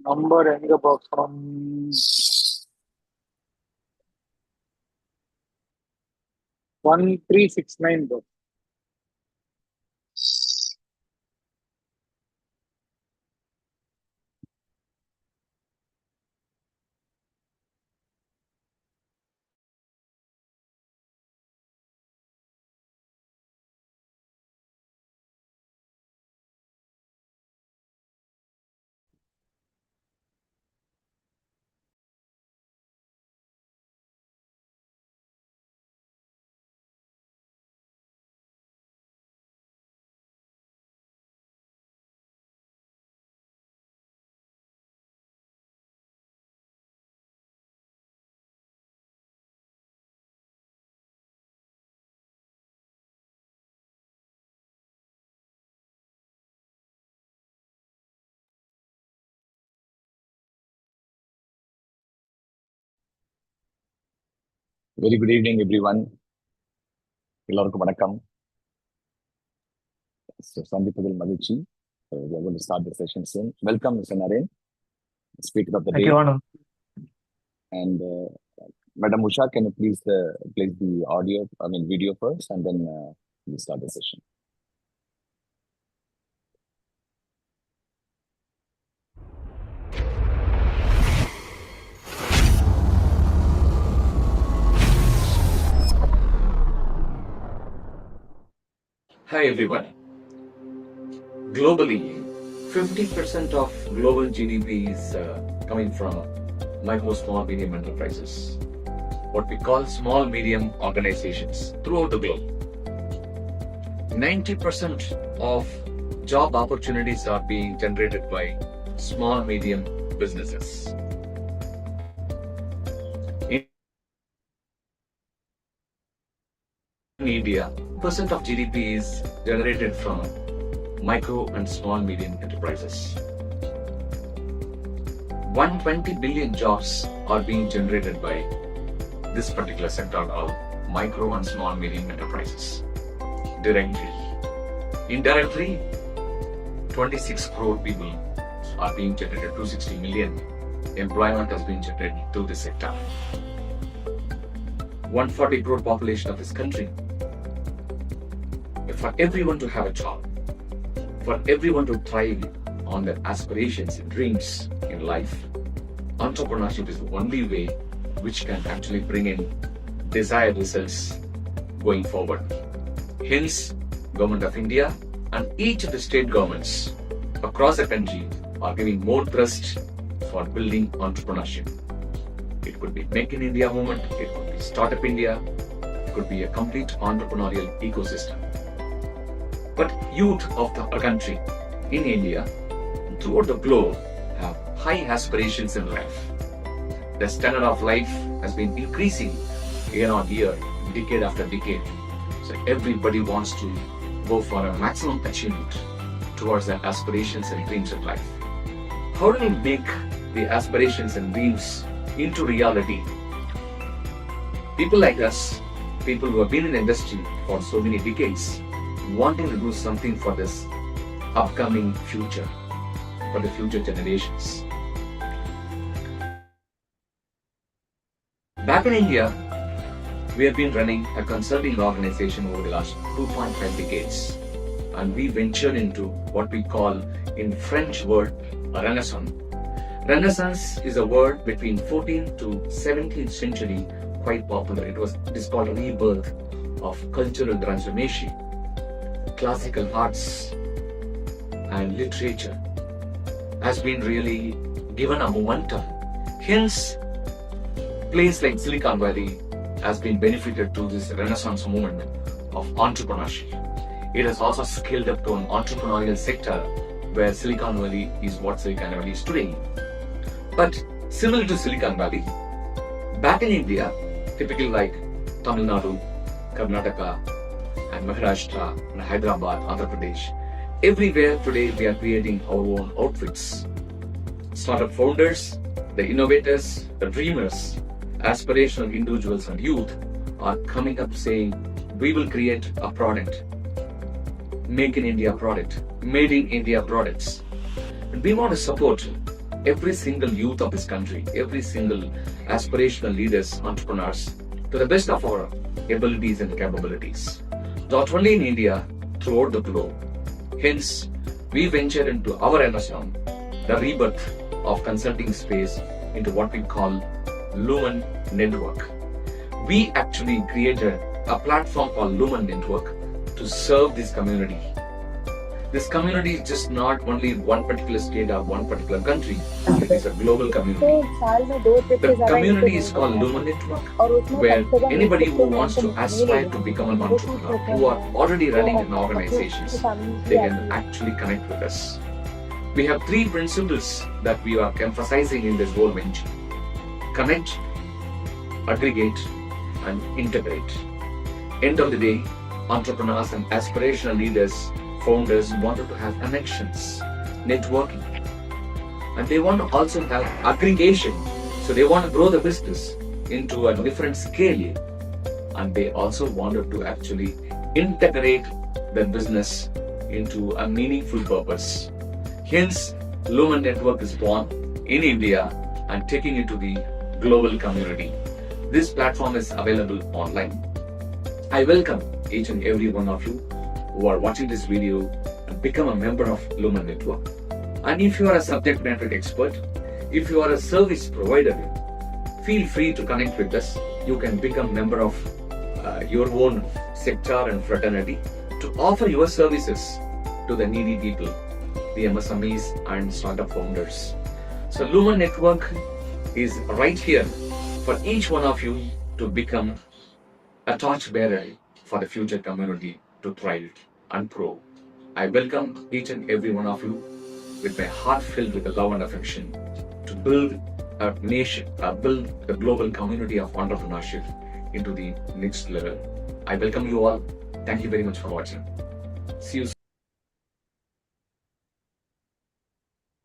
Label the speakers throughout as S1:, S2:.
S1: Number எங்க பார்க்கணும்? 1369 bro.
S2: Very good evening, everyone. எல்லாருக்கும் வணக்கம். சந்திப்பதில் மகிழ்ச்சி. We are going to start the session soon. Welcome, Mr.Naren, speaker of the day. And Madam Usha, can you please place the video first, and then we'll start the session.
S3: Hi everyone. Globally, 50% of global GDP is coming from micro, small, medium enterprises, what we call small, medium organizations throughout the globe. 90% of job opportunities are being generated by small, medium businesses. In India, percent of GDP is generated from micro and small medium enterprises. 120 billion jobs are being generated by this particular sector of micro and small medium enterprises directly. Indirectly, 26 crore people are being generated, 260 million employment has been generated through this sector. 140 crore population of this country. For everyone to have a job, for everyone to thrive on their aspirations and dreams in life, entrepreneurship is the only way which can actually bring in desired results going forward. Hence, Government of India and each of the state governments across the country are giving more thrust for building entrepreneurship. It could be Make in India movement, it could be Startup India, it could be a complete entrepreneurial ecosystem. But youth of our country in India, throughout the globe, have high aspirations in life. The standard of life has been increasing year on year, decade after decade. So everybody wants to go for a maximum achievement towards their aspirations and dreams of life. How do we make the aspirations and dreams into reality? People like us, people who have been in the industry for so many decades, wanting to do something for this upcoming future, for the future generations. Back in India, we have been running a consulting organization over the last 2.5 decades, and we ventured into what we call in French word a renaissance. Renaissance is a word between 14th to 17th century, quite popular. It is called a rebirth of cultural transformation. Classical arts and literature has been really given a momentum. Hence, place like Silicon Valley has been benefited to this renaissance movement of entrepreneurship. It has also scaled up to an entrepreneurial sector where Silicon Valley is what Silicon Valley is today. But similar to Silicon Valley, back in India, typically like Tamil Nadu, Karnataka, and Maharashtra, and Hyderabad, Andhra Pradesh. Everywhere today we are creating our own outfits. Startup founders, the innovators, the dreamers, aspirational individuals and youth are coming up saying, we will create a product, Make in India product, made in India products. And we want to support every single youth of this country, every single aspirational leaders, entrepreneurs, to the best of our abilities and capabilities. Not only in India, throughout the globe. Hence, we venture into our MSM, the rebirth of consulting space, into what we call Lumen Network. We actually created a platform called Lumen Network to serve this community. This community is just not only one particular state or one particular country, it is a global community. The community is called Lumen Network, where anybody who wants to aspire to become an entrepreneur, who are already running in organizations, they can actually connect with us. We have three principles that we are emphasizing in this whole venture: connect, aggregate, and integrate. End of the day, entrepreneurs and aspirational leaders, founders wanted to have connections, networking, and they want to also have aggregation. So they want to grow the business into a different scale, and they also wanted to actually integrate the business into a meaningful purpose. Hence, Lumen Network is born in India and taking it to the global community. This platform is available online. I welcome each and every one of you who are watching this video and become a member of Lumen Network. And if you are a subject matter expert, if you are a service provider, feel free to connect with us. You can become a member of your own sector and fraternity to offer your services to the needy people, the MSMEs and startup founders. So Lumen Network is right here for each one of you to become a torchbearer for the future community to thrive and grow. I welcome each and every one of you with my heart filled with the love and affection to build a nation, build the global community of entrepreneurship into the next level. I welcome you all. Thank you very much for watching. See you soon.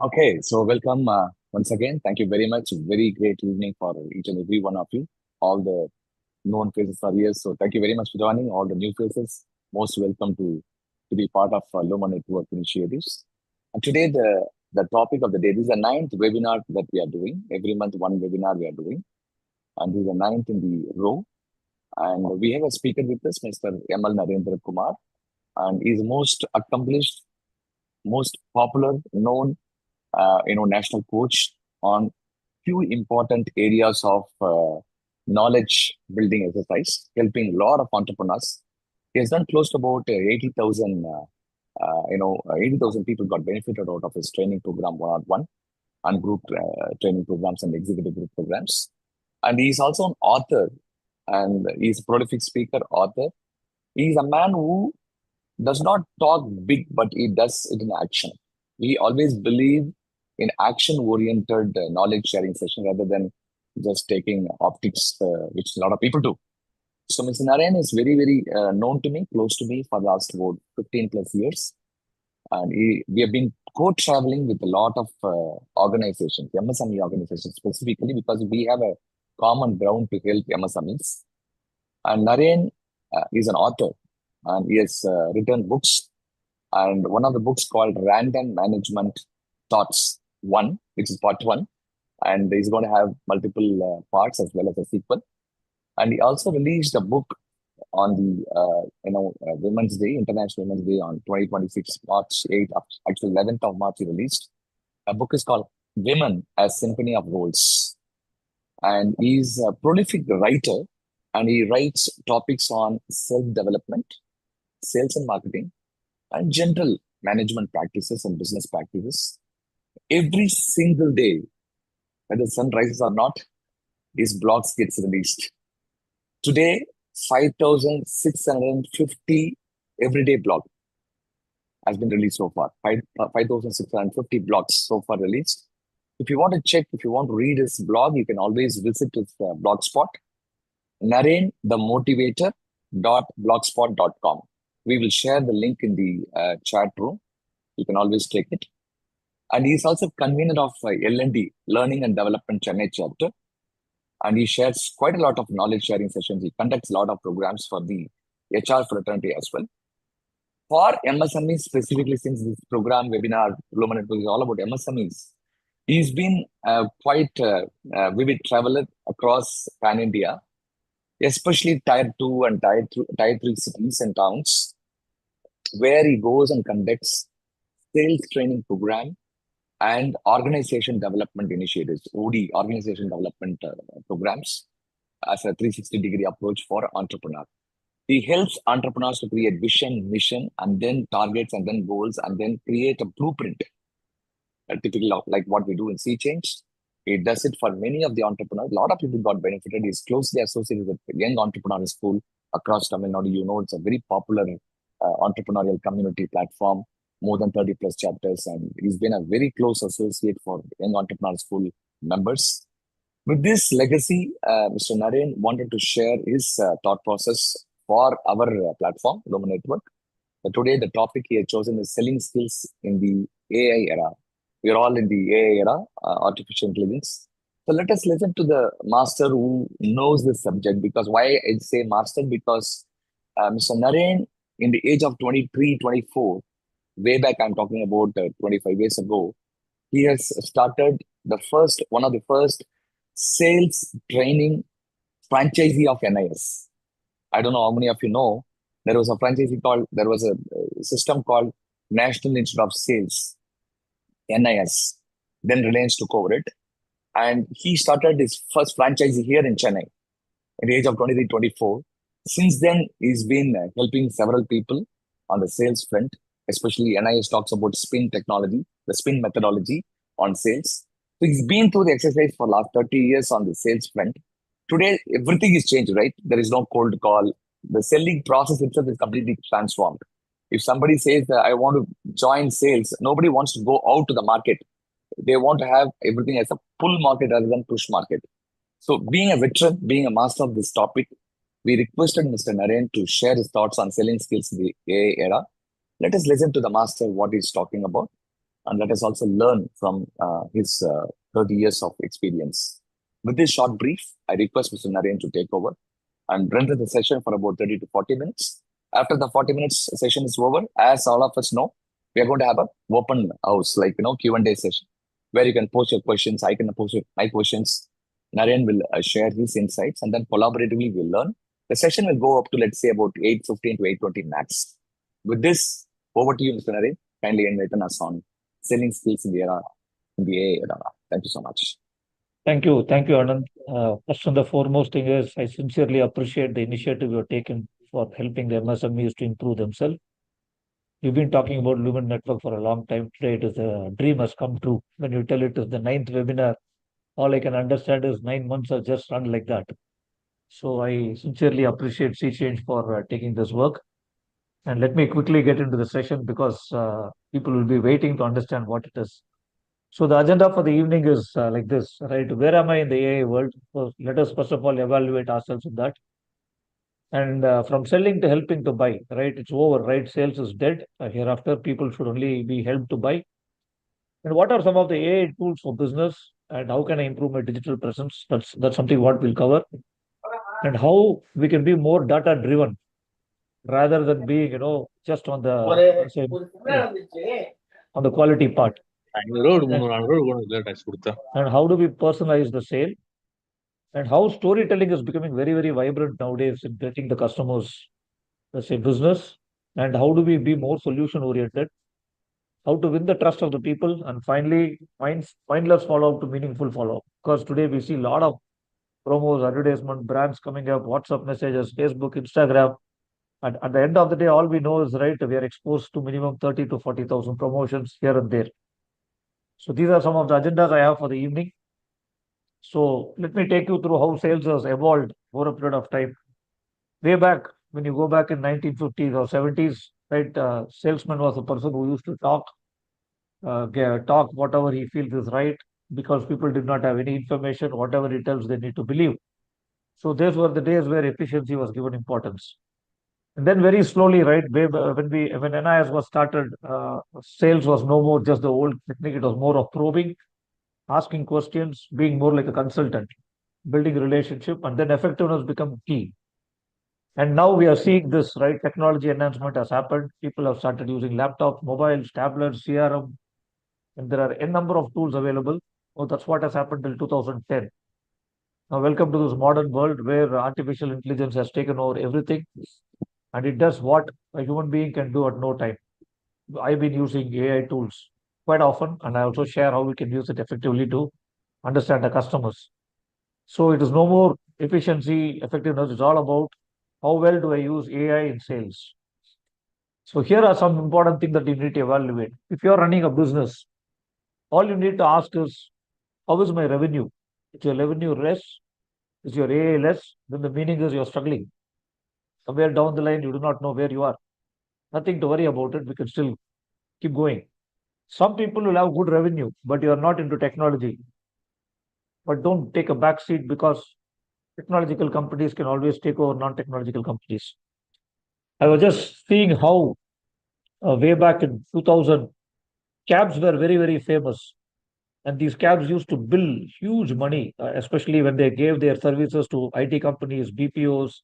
S2: Okay, so welcome once again. Thank you very much. Very great evening for each and every one of you. All the known faces are here, so thank you very much for joining. All the new faces, most welcome to be part of Lumen Network initiatives. And today, the topic of the day, this is the 9th webinar that we are doing. Every month, one webinar we are doing. And this is the 9th in the row. And we have a speaker with us, Mr.NarendraKumar. And he's most accomplished, most popular, known, national coach on few important areas of knowledge building exercise, helping a lot of entrepreneurs. He has done close to about 80,000 people got benefited out of his training program, one-on-one, and group training programs and executive group programs. And he's also an author, and he's a prolific speaker, author. He's a man who does not talk big, but he does it in action. We always believe in action-oriented knowledge sharing session rather than just taking optics, which a lot of people do. So Mr. Naren is very, very known to me, close to me for the last about 15 plus years. And we have been co-traveling with a lot of organizations, MSME organizations specifically, because we have a common ground to help MSMEs. And Naren is an author, and he has written books. And one of the books called Random Management Thoughts 1, which is part 1. And he's going to have multiple parts as well as a sequel. And he also released a book on the Women's Day, International Women's Day on 2026, March 8th, actually 11th of March he released. A book is called Women as Symphony of Roles. And he's a prolific writer, and he writes topics on self-development, sales and marketing, and general management practices and business practices. Every single day, whether the sun rises or not, his blogs gets released. Today, 5,650 everyday blog has been released so far. 5,650 blogs so far released. If you want to check, if you want to read his blog, you can always visit his blogspot, narenthemotivator.blogspot.com. We will share the link in the chat room. You can always check it. And he's also convener of L&D, Learning and Development Chennai chapter. And he shares quite a lot of knowledge sharing sessions. He conducts a lot of programs for the HR fraternity as well. For MSMEs specifically, since this program webinar Lumen Network is all about MSMEs, he's been quite vivid traveler across pan India, especially tier 2 and tier 3 cities and towns, where he goes and conducts sales training program and organization development initiatives, OD, organization development programs, as a 360-degree approach for entrepreneur. He helps entrepreneurs to create vision, mission, and then targets, and then goals, and then create a blueprint, typically like what we do in Sea Change. He does it for many of the entrepreneurs. A lot of people got benefited. He's closely associated with Young Entrepreneur School across Tamil Nadu. You know, it's a very popular entrepreneurial community platform, more than 30 plus chapters. And he's been a very close associate for Young Entrepreneur School members. With this legacy, Mr. Naren wanted to share his thought process for our platform, Lumen Network. Today, the topic he has chosen is selling skills in the AI era. We are all in the AI era, artificial intelligence. So let us listen to the master who knows this subject. Because why I say master? Because Mr. Naren, in the age of 23, 24, way back, I'm talking about 25 years ago, he has started one of the first sales training franchisee of NIS. I don't know how many of you know, there was a system called National Institute of Sales, NIS. Then Reliance took over it. And he started his first franchisee here in Chennai at the age of 23, 24. Since then, he's been helping several people on the sales front, especially NIS talks about spin technology, the spin methodology on sales. So he's been through the exercise for the last 30 years on the sales front. Today, everything is changed, right? There is no cold call. The selling process itself is completely transformed. If somebody says that I want to join sales, nobody wants to go out to the market. They want to have everything as a pull market rather than push market. So being a veteran, being a master of this topic, we requested Mr. Naren to share his thoughts on selling skills in the AI era. Let us listen to the master what he's talking about, and let us also learn from his 30 years of experience. With this short brief, I request Mr. Naren to take over and render the session for about 30 to 40 minutes. After the 40 minutes session is over, as all of us know, we are going to have an open house, like, Q&A session, where you can post your questions. I can post my questions. Naren will share his insights, and then collaboratively we'll learn. The session will go up to, let's say, about 8:15 to 8:20 max. With this, over to you, Mr. Naren. Kindly enlighten us on selling skills in the AI era. Thank you so much.
S4: Thank you, Anand. First and the foremost thing is, I sincerely appreciate the initiative you have taken for helping the MSMEs to improve themselves. You've been talking about Lumen Network for a long time. Today, it is a dream has come true. When you tell it is the 9th webinar, all I can understand is 9 months are just run like that. So I sincerely appreciate Sea Change for taking this work. And let me quickly get into the session, because people will be waiting to understand what it is. So the agenda for the evening is like this, right? Where am I in the AI world? So let us first of all evaluate ourselves in that. And from selling to helping to buy, right? It's over, right? Sales is dead. Hereafter, people should only be helped to buy. And what are some of the AI tools for business? And how can I improve my digital presence? That's something what we'll cover. And how we can be more data driven rather than being, just on the quality part. And how do we personalize the sale? And how storytelling is becoming very, very vibrant nowadays in getting the customers, let's say, business. And how do we be more solution oriented? How to win the trust of the people? And finally, mindless follow-up to meaningful follow-up. Because today we see a lot of promos, advertisement, brands coming up, WhatsApp messages, Facebook, Instagram. And at the end of the day, all we know is, right, we are exposed to minimum 30 to 40,000 promotions here and there. So these are some of the agendas I have for the evening. So let me take you through how sales has evolved over a period of time. Way back, when you go back in 1950s or 70s, right, salesman was a person who used to talk whatever he feels is right, because people did not have any information. Whatever he tells, they need to believe. So those were the days where efficiency was given importance. And then very slowly, right, when NIS was started, sales was no more just the old technique. It was more of probing, asking questions, being more like a consultant, building a relationship, and then effectiveness become key. And now we are seeing this, right? Technology enhancement has happened. People have started using laptops, mobiles, tablets, CRM, and there are a number of tools available. Oh, that's what has happened till 2010. Now, welcome to this modern world where artificial intelligence has taken over everything, and it does what a human being can do at no time. I've been using AI tools quite often, and I also share how we can use it effectively to understand the customers. So it is no more efficiency, effectiveness. It's all about how well do I use AI in sales. So here are some important things that you need to evaluate. If you're running a business, all you need to ask is, how is my revenue? If your revenue less, is your AA less, then the meaning is you're struggling. Somewhere down the line, you do not know where you are. Nothing to worry about it. We can still keep going. Some people will have good revenue, but you are not into technology. But don't take a back seat because technological companies can always take over non-technological companies. I was just seeing how way back in 2000, cabs were very, very famous. And these cabs used to bill huge money, especially when they gave their services to IT companies, BPOs.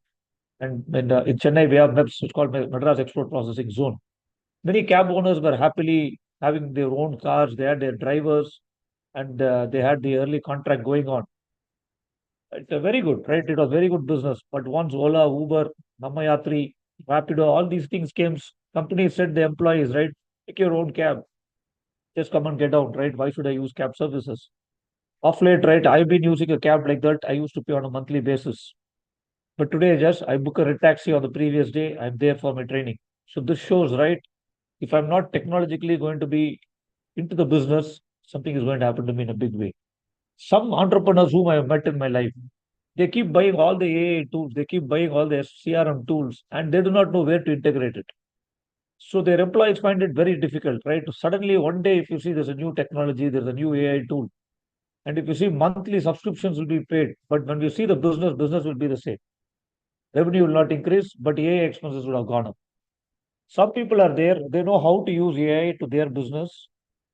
S4: And in Chennai, we have MEPS, it's called Madras Export Processing Zone. Many cab owners were happily having their own cars, they had their drivers, and they had the early contract going on. It's a very good, right? It was very good business. But once Ola, Uber, Namayatri, Rapido, all these things came, companies said the employees, right? Take your own cab. Just come and get out, right? Why should I use cab services? Off late, right? I've been using a cab like that. I used to pay on a monthly basis. But today, just I book a red taxi on the previous day. I'm there for my training. So this shows, right? If I'm not technologically going to be into the business, something is going to happen to me in a big way. Some entrepreneurs whom I have met in my life, they keep buying all the AI tools, they keep buying all the CRM tools, and they do not know where to integrate it. So their employees find it very difficult, right? Suddenly, one day, if you see there's a new technology, there's a new AI tool, and if you see monthly subscriptions will be paid, but when you see the business, business will be the same. Revenue will not increase, but AI expenses will have gone up. Some people are there, they know how to use AI to their business,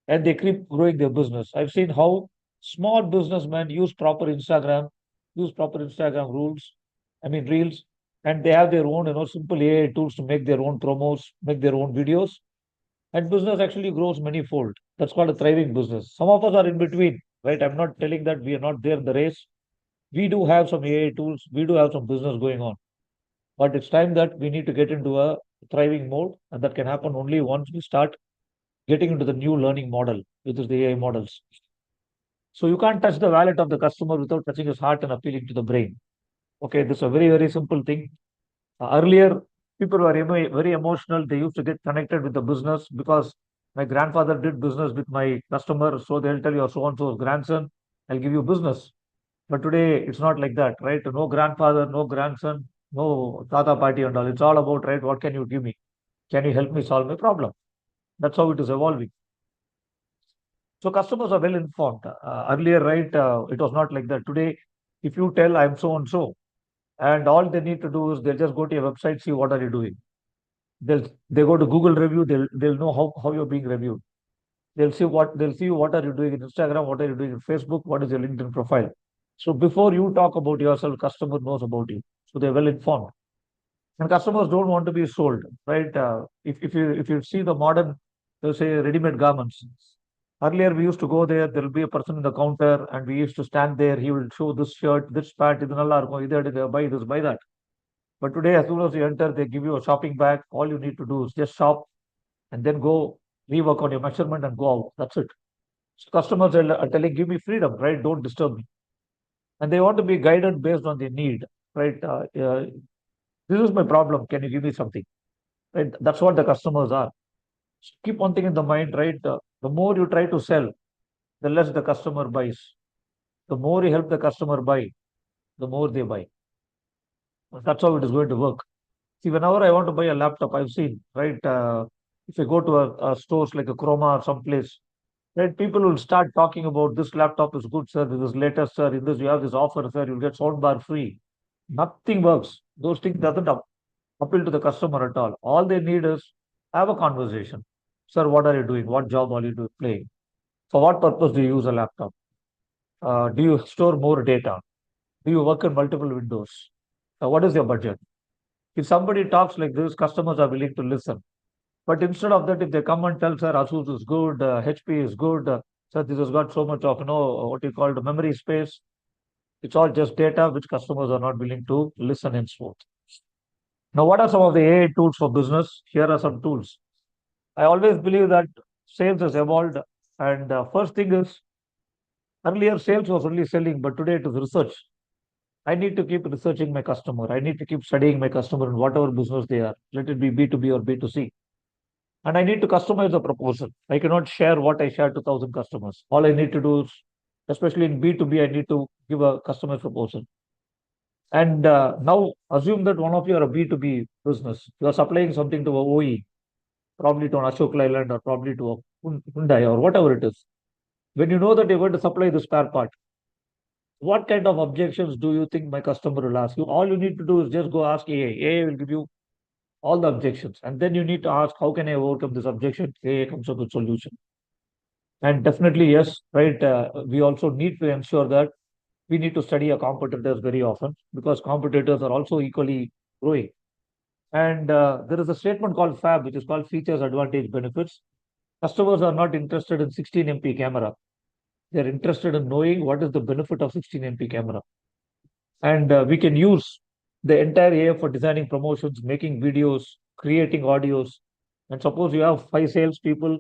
S4: and they keep growing their business. I've seen how small businessmen use proper Instagram rules, I mean reels, and they have their own, simple AI tools to make their own promos, make their own videos, and business actually grows many-fold. That's called a thriving business. Some of us are in between, right? I'm not telling that we are not there in the race. We do have some AI tools, we do have some business going on, but it's time that we need to get into a thriving mode, and that can happen only once we start getting into the new learning model, which is the AI models. So you can't touch the wallet of the customer without touching his heart and appealing to the brain. Okay, this is a very, very simple thing. Earlier, people were very emotional. They used to get connected with the business because my grandfather did business with my customer. So they'll tell you, so and so's grandson, I'll give you business. But today, it's not like that, right? No grandfather, no grandson, no tata party and all. It's all about, right, what can you give me? Can you help me solve my problem? That's how it is evolving. So customers are well informed. Earlier, right, it was not like that. Today, if you tell I'm so and so, and all they need to do is they'll just go to your website, see what are you doing. They go to Google review, they'll know how you're being reviewed. They'll see what are you doing in Instagram, what are you doing in Facebook, what is your LinkedIn profile. So before you talk about yourself, customer knows about you. So they're well informed. And customers don't want to be sold, right? If you see the modern, they'll say ready-made garments. Earlier, we used to go there. There will be a person in the counter, and we used to stand there. He will show this shirt, this pant, இது நல்லா இருக்கும், இது buy this, buy that. But today, as soon as you enter, they give you a shopping bag. All you need to do is just shop and then go rework on your measurement and go out. That's it. So customers are telling, give me freedom, right? Don't disturb me. And they want to be guided based on their need, right? This is my problem. Can you give me something? Right? That's what the customers are. So keep one thing in the mind, right? The more you try to sell, the less the customer buys. The more you help the customer buy, the more they buy. That's how it is going to work. See, whenever I want to buy a laptop, I've seen, right? If I go to a stores like a Chroma or someplace, right? People will start talking about this laptop is good, sir. This is latest, sir. In this, you have this offer, sir. You'll get soundbar free. Nothing works. Those things doesn't appeal to the customer at all. All they need is have a conversation. Sir, what are you doing? What job are you playing? For what purpose do you use a laptop? Do you store more data? Do you work in multiple windows? What is your budget? If somebody talks like this, customers are willing to listen. But instead of that, if they come and tell, sir, Asus is good, HP is good, sir, this has got so much of, what you call the memory space. It's all just data which customers are not willing to listen in smooth. Now, what are some of the AI tools for business? Here are some tools. I always believe that sales has evolved. And first thing is, earlier sales was only selling, but today it is research. I need to keep researching my customer. I need to keep studying my customer in whatever business they are, let it be B2B or B2C. And I need to customize the proposal. I cannot share what I share to 1,000 customers. All I need to do is, especially in B2B, I need to give a customer proposal. And now assume that one of you are a B2B business. You are supplying something to a OE, probably to an Ashok Leyland or probably to a Hyundai or whatever it is. When you know that you're going to supply the spare part, what kind of objections do you think my customer will ask you? All you need to do is just go ask AI. AI will give you all the objections. And then you need to ask, how can I overcome this objection? AI comes up with solution. And definitely, yes, right. We also need to ensure that we need to study our competitors very often because competitors are also equally growing. And there is a statement called FAB, which is called features, advantage, benefits. Customers are not interested in 16 MP camera. They're interested in knowing what is the benefit of 16 MP camera. And we can use the entire AI for designing promotions, making videos, creating audios. And suppose you have 5 salespeople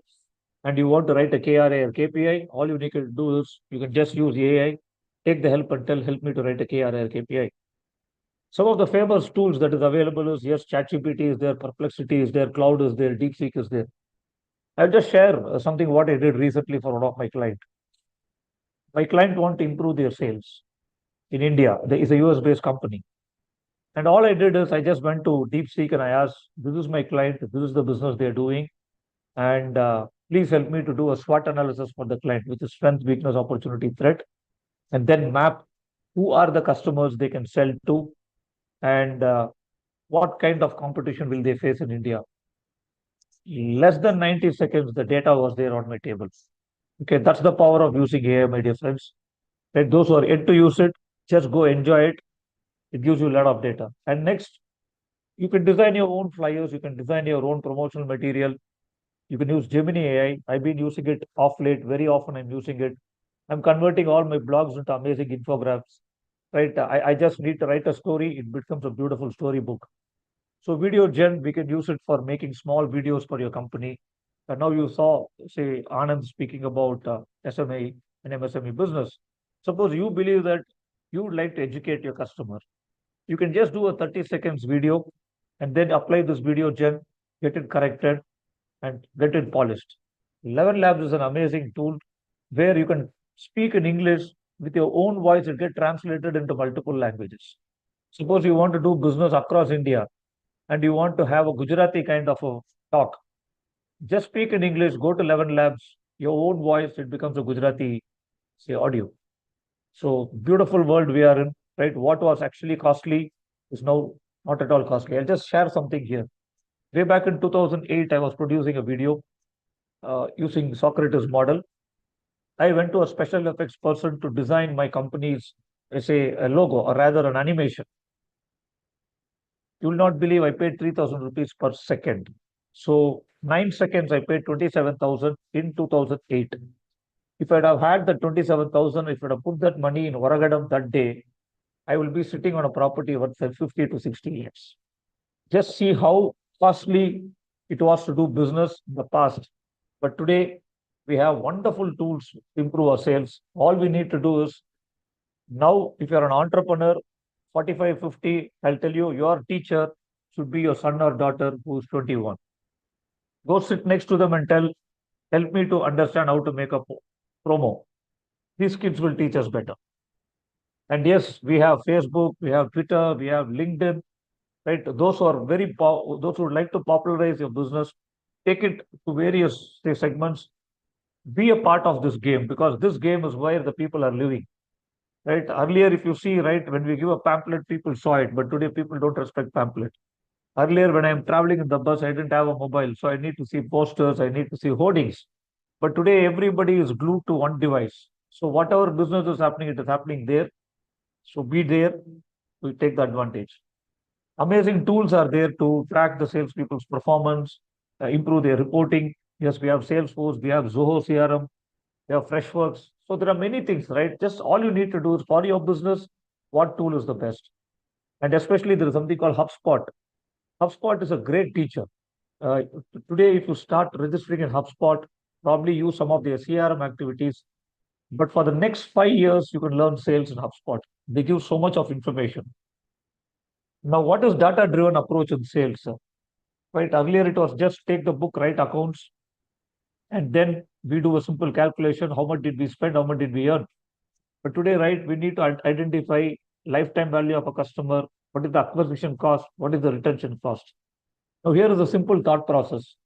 S4: and you want to write a KRA or KPI, all you need to do is you can just use AI, take the help and tell, help me to write a KRA or KPI. Some of the famous tools that is available is, yes, ChatGPT is there, Perplexity is there, Cloud is there, DeepSeek is there. I'll just share something what I did recently for one of my clients. My client want to improve their sales in India. There is a US-based company. And all I did is I just went to DeepSeek and I asked, this is my client, this is the business they're doing. And please help me to do a SWOT analysis for the client, which is strength, weakness, opportunity, threat. And then map who are the customers they can sell to and what kind of competition will they face in India. Less than 90 seconds, the data was there on my table. Okay, that's the power of using AI, my dear friends. Let those who are yet to use it, just go enjoy it. It gives you a lot of data. And next, you can design your own flyers. You can design your own promotional material. You can use Gemini AI. I've been using it off late. Very often I'm using it. I'm converting all my blogs into amazing infographics. Right? I just need to write a story. It becomes a beautiful storybook. So video gen, we can use it for making small videos for your company. And now you saw, say, Anand speaking about SMA and MSME business. Suppose you believe that you would like to educate your customer. You can just do a 30 seconds video and then apply this video gen, get it corrected and get it polished. 11 Labs is an amazing tool where you can speak in English with your own voice and get translated into multiple languages. Suppose you want to do business across India and you want to have a Gujarati kind of a talk. Just speak in English, go to 11 Labs, your own voice, it becomes a Gujarati, say, audio. So beautiful world we are in, right? What was actually costly is now not at all costly. I'll just share something here. Way back in 2008, I was producing a video using Socrates model. I went to a special effects person to design my company's, say, a logo or rather an animation. You will not believe I paid 3,000 rupees per second. So 9 seconds, I paid 27,000 in 2008. If I'd have had the 27,000, if I'd have put that money in Oragadam that day, I will be sitting on a property worth 50 to 60 years. Just see how costly it was to do business in the past. But today, we have wonderful tools to improve our sales. All we need to do is, now, if you're an entrepreneur, 45, 50, I'll tell you, your teacher should be your son or daughter who's 21. Go sit next to them and tell, help me to understand how to make a promo. These kids will teach us better. And yes, we have Facebook, we have Twitter, we have LinkedIn, right? Those who are those who would like to popularize your business, take it to various segments. Be a part of this game because this game is where the people are living. Right? Earlier, if you see, right, when we give a pamphlet, people saw it, but today people don't respect pamphlet. Earlier, when I'm traveling in the bus, I didn't have a mobile, so I need to see posters, I need to see hoardings. But today, everybody is glued to one device. So whatever business is happening, it is happening there. So be there, we take the advantage. Amazing tools are there to track the salespeople's performance, improve their reporting. Yes, we have Salesforce, we have Zoho CRM, we have Freshworks. So there are many things, right? Just all you need to do is for your business, what tool is the best? And especially there is something called HubSpot. HubSpot is a great teacher. Uh, Today, if you start registering in HubSpot, probably use some of their CRM activities. But for the next 5 years, you can learn sales in HubSpot. They give so much of information. Now, what is data-driven approach in sales? Right? Earlier, it was just take the book, write accounts, and then we do a simple calculation. How much did we spend? How much did we earn? But today, right, we need to identify lifetime value of a customer. What is the acquisition cost? What is the retention cost? Now, here is a simple thought process.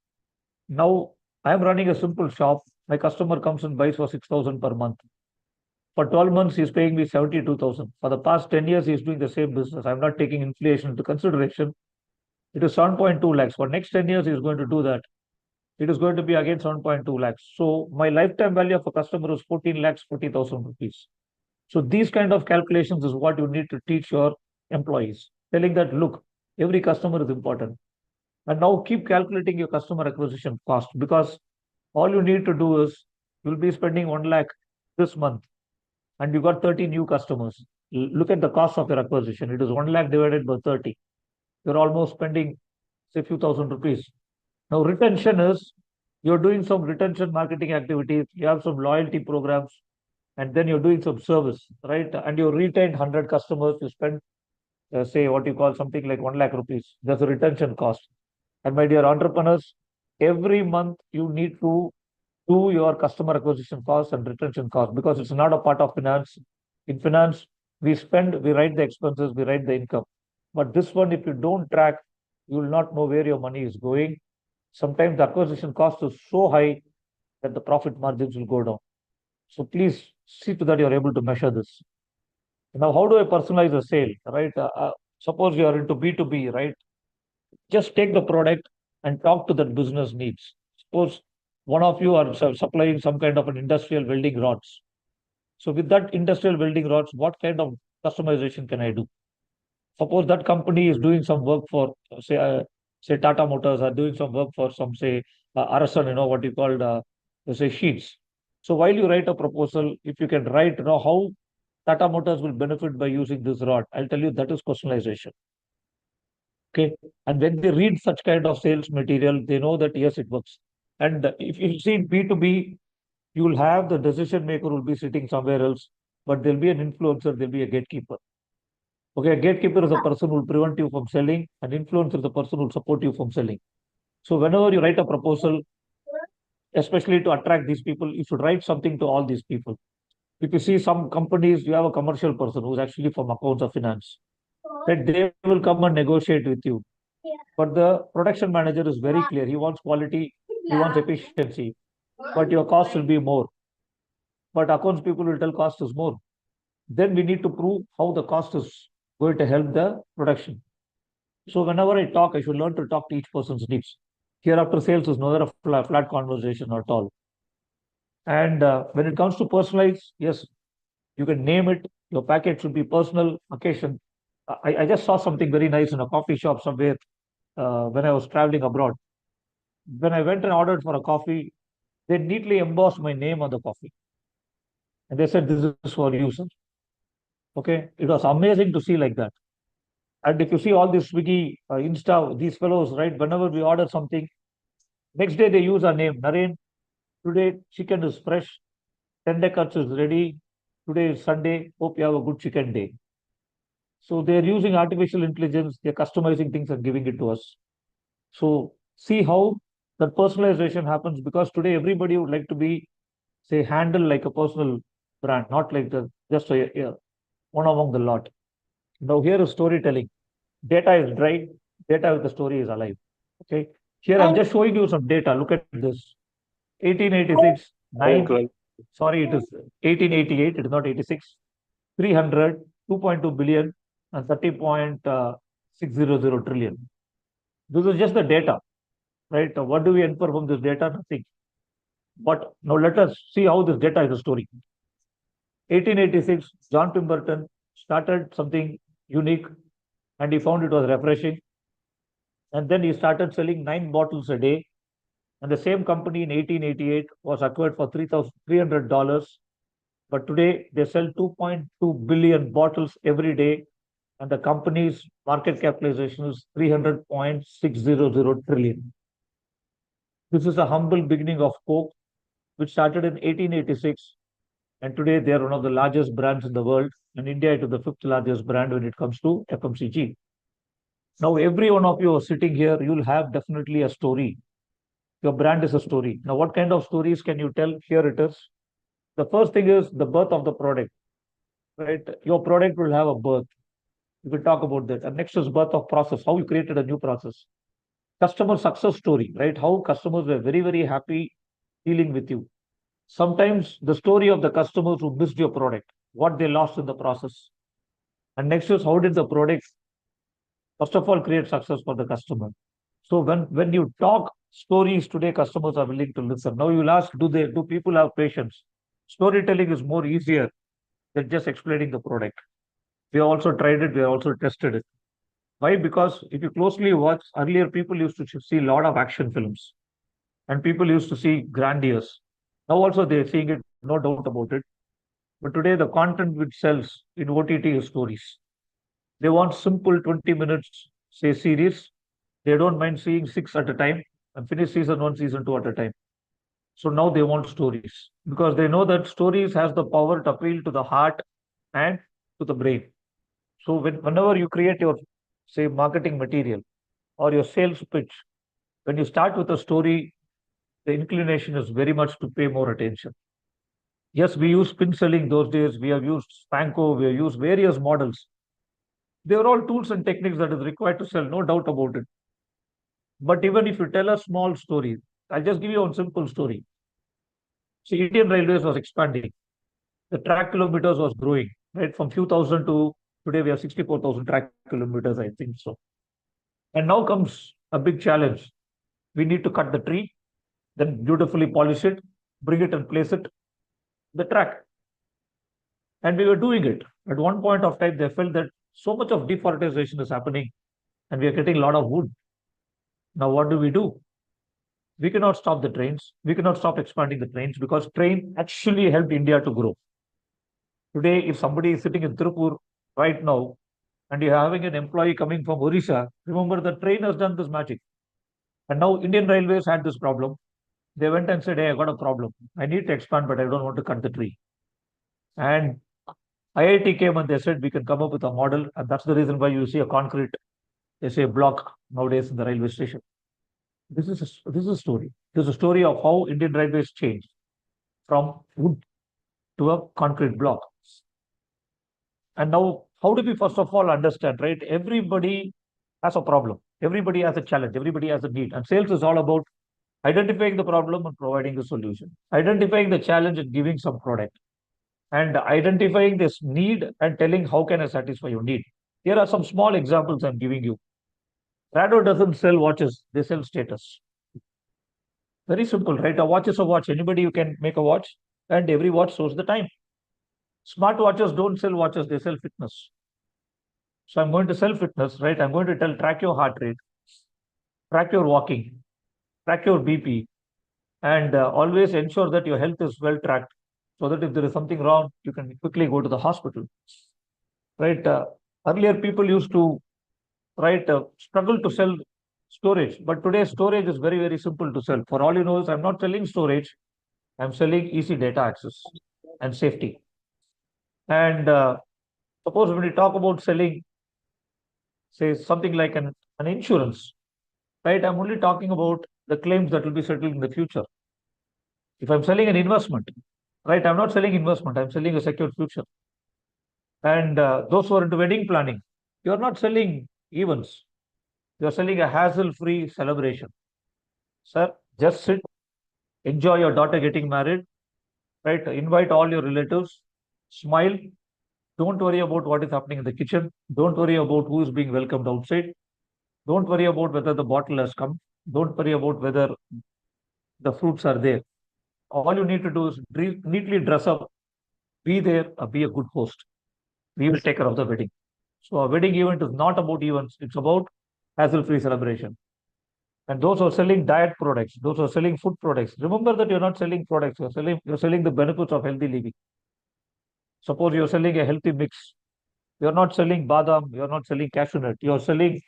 S4: Now, I am running a simple shop. My customer comes and buys for 6,000 per month. For 12 months, he's paying me 72,000. For the past 10 years, he's doing the same business. I'm not taking inflation into consideration. It is 7.2 lakhs. For next 10 years, he's going to do that. It is going to be again 7.2 lakhs. So my lifetime value of a customer is 14 lakhs, 40,000 rupees. So these kind of calculations is what you need to teach your employees, telling that, look, every customer is important. And now keep calculating your customer acquisition cost, because all you need to do is you'll be spending 1 lakh this month and you got 30 new customers. Look at the cost of your acquisition. It is 1 lakh divided by 30. You're almost spending, say, few thousand rupees. Now, retention is you're doing some retention marketing activities, you have some loyalty programs, and then you're doing some service, right? And you retained 100 customers, you spend, say, what you call something like 1 lakh rupees. That's a retention cost. And my dear entrepreneurs, every month you need to do your customer acquisition cost and retention cost, because it's not a part of finance. In finance, we spend, we write the expenses, we write the income. But this one, if you don't track, you will not know where your money is going. Sometimes the acquisition cost is so high that the profit margins will go down. So please see to that you're able to measure this. Now, how do I personalize a sale, right? Suppose you are into B2B, right? Just take the product and talk to that business needs. Suppose one of you are supplying some kind of an industrial welding rods. So with that industrial welding rods, what kind of customization can I do? Suppose that company is doing some work for, say Tata Motors are doing some work for some, say, RSN, what you call, say, sheets. So while you write a proposal, if you can write, how Tata Motors will benefit by using this rod, I'll tell you that is personalization. Okay. And when they read such kind of sales material, they know that yes, it works. And if you see B2B, you will have the decision maker will be sitting somewhere else, but there'll be an influencer, there'll be a gatekeeper. Okay, a gatekeeper is a person who will prevent you from selling, and influencer is the person who will support you from selling. So whenever you write a proposal, especially to attract these people, you should write something to all these people. If you see some companies, you have a commercial person who's actually from accounts or finance, that they will come and negotiate with you. But the production manager is very clear. He wants quality, he wants efficiency, but your cost will be more. But accounts people will tell cost is more. Then we need to prove how the cost is going to help the production. So whenever I talk, I should learn to talk to each person's needs. Hereafter, sales is not a flat conversation at all. And when it comes to personalize, yes, you can name it. Your package should be personal, occasion. I just saw something very nice in a coffee shop somewhere when I was traveling abroad. When I went and ordered for a coffee, they neatly embossed my name on the coffee. And they said, this is for you, sir. Okay. It was amazing to see like that. And if you see all this Swiggy, Insta, these fellows, right, whenever we order something, next day they use our name. Naren, today chicken is fresh, tender cuts is ready. Today is Sunday. Hope you have a good chicken day. So they're using artificial intelligence, they're customizing things and giving it to us. So see how that personalization happens, because today everybody would like to be, say, handled like a personal brand, not like just one among the lot. Now here is storytelling. Data is dry, data with the story is alive. Okay. Here I'm just showing you some data. Look at this. 1886, 9, sorry, it is 1888, it is not 86, 300, 2.2 billion, and 30.600 trillion. This is just the data, right? What do we infer from this data? Nothing. But now let us see how this data is a story. 1886, John Pemberton started something unique, and he found it was refreshing. And then he started selling 9 bottles a day. And the same company in 1888 was acquired for $3,300. But today they sell 2.2 billion bottles every day. And the company's market capitalization is 300.600 trillion. This is a humble beginning of Coke, which started in 1886. And today they are one of the largest brands in the world. And India is the fifth largest brand when it comes to FMCG. Now, every one of you are sitting here, you'll have definitely a story. Your brand is a story. Now, what kind of stories can you tell? Here it is. The first thing is the birth of the product, right? Your product will have a birth. We will talk about that. And next is birth of process, how you created a new process. Customer success story, right? How customers were very, very happy dealing with you. Sometimes the story of the customers who missed your product, what they lost in the process. And next is how did the product, first of all, create success for the customer. So when you talk stories today, customers are willing to listen. Now you'll ask, do people have patience? Storytelling is more easier than just explaining the product. We also tried it, we also tested it. Why? Because if you closely watch, earlier people used to see a lot of action films and people used to see grandiose. Now also they're seeing it, no doubt about it. But today the content which sells in OTT is stories. They want simple 20 minutes, say, series. They don't mind seeing 6 at a time and finish season 1, season 2 at a time. So now they want stories because they know that stories has the power to appeal to the heart and to the brain. So whenever you create your, say, marketing material or your sales pitch, when you start with a story, the inclination is very much to pay more attention. Yes, we use spin selling those days. We have used Spanko. We have used various models. They are all tools and techniques that is required to sell, no doubt about it. But even if you tell a small story, I'll just give you a simple story. See, Indian Railways was expanding. The track kilometers was growing, right? From few thousand to today, we have 64,000 track kilometers, I think so. And now comes a big challenge. We need to cut the tree, then beautifully polish it, bring it and place it the track. And we were doing it. At one point of time, they felt that so much of deforestation is happening and we are getting a lot of wood. Now, what do? We cannot stop the trains. We cannot stop expanding the trains because train actually helped India to grow. Today, if somebody is sitting in Tirupur right now and you're having an employee coming from Odisha, remember the train has done this magic. And now Indian Railways had this problem. They went and said, hey, I got a problem. I need to expand, but I don't want to cut the tree. And IIT came and they said, we can come up with a model. And that's the reason why you see a concrete, they say, block nowadays in the railway station. This is a story. This is a story of how Indian Railways changed from wood to a concrete block. And now, how do we first of all understand, right? Everybody has a problem. Everybody has a challenge. Everybody has a need. And sales is all about identifying the problem and providing the solution. Identifying the challenge and giving some product. And identifying this need and telling how can I satisfy your need. Here are some small examples I'm giving you. Rado doesn't sell watches, they sell status. Very simple, right? A watch is a watch. Anybody you can make a watch, and every watch shows the time. Smart watches don't sell watches, they sell fitness. So I'm going to sell fitness, right? I'm going to tell track your heart rate, track your walking, track your BP, and always ensure that your health is well tracked so that if there is something wrong, you can quickly go to the hospital, right? Earlier, people used to struggle to sell storage. But today, storage is very, very simple to sell. For all you know, is I'm not selling storage. I'm selling easy data access and safety. And suppose when we talk about selling, say, something like an insurance, right? I'm only talking about the claims that will be settled in the future. If I'm selling an investment, right? I'm not selling investment. I'm selling a secured future. And those who are into wedding planning, you're not selling events. You're selling a hassle-free celebration. Sir, just sit, enjoy your daughter getting married, right? Invite all your relatives, smile. Don't worry about what is happening in the kitchen. Don't worry about who is being welcomed outside. Don't worry about whether the bottle has come. Don't worry about whether the fruits are there. All you need to do is neatly dress up, be there, be a good host. We will take care of the wedding. So a wedding event is not about events, it's about hassle-free celebration. And those who are selling diet products, those who are selling food products, remember that you're not selling products, you're selling the benefits of healthy living. Suppose you're selling a healthy mix. You're not selling badam, you're not selling cashew nut, you're selling,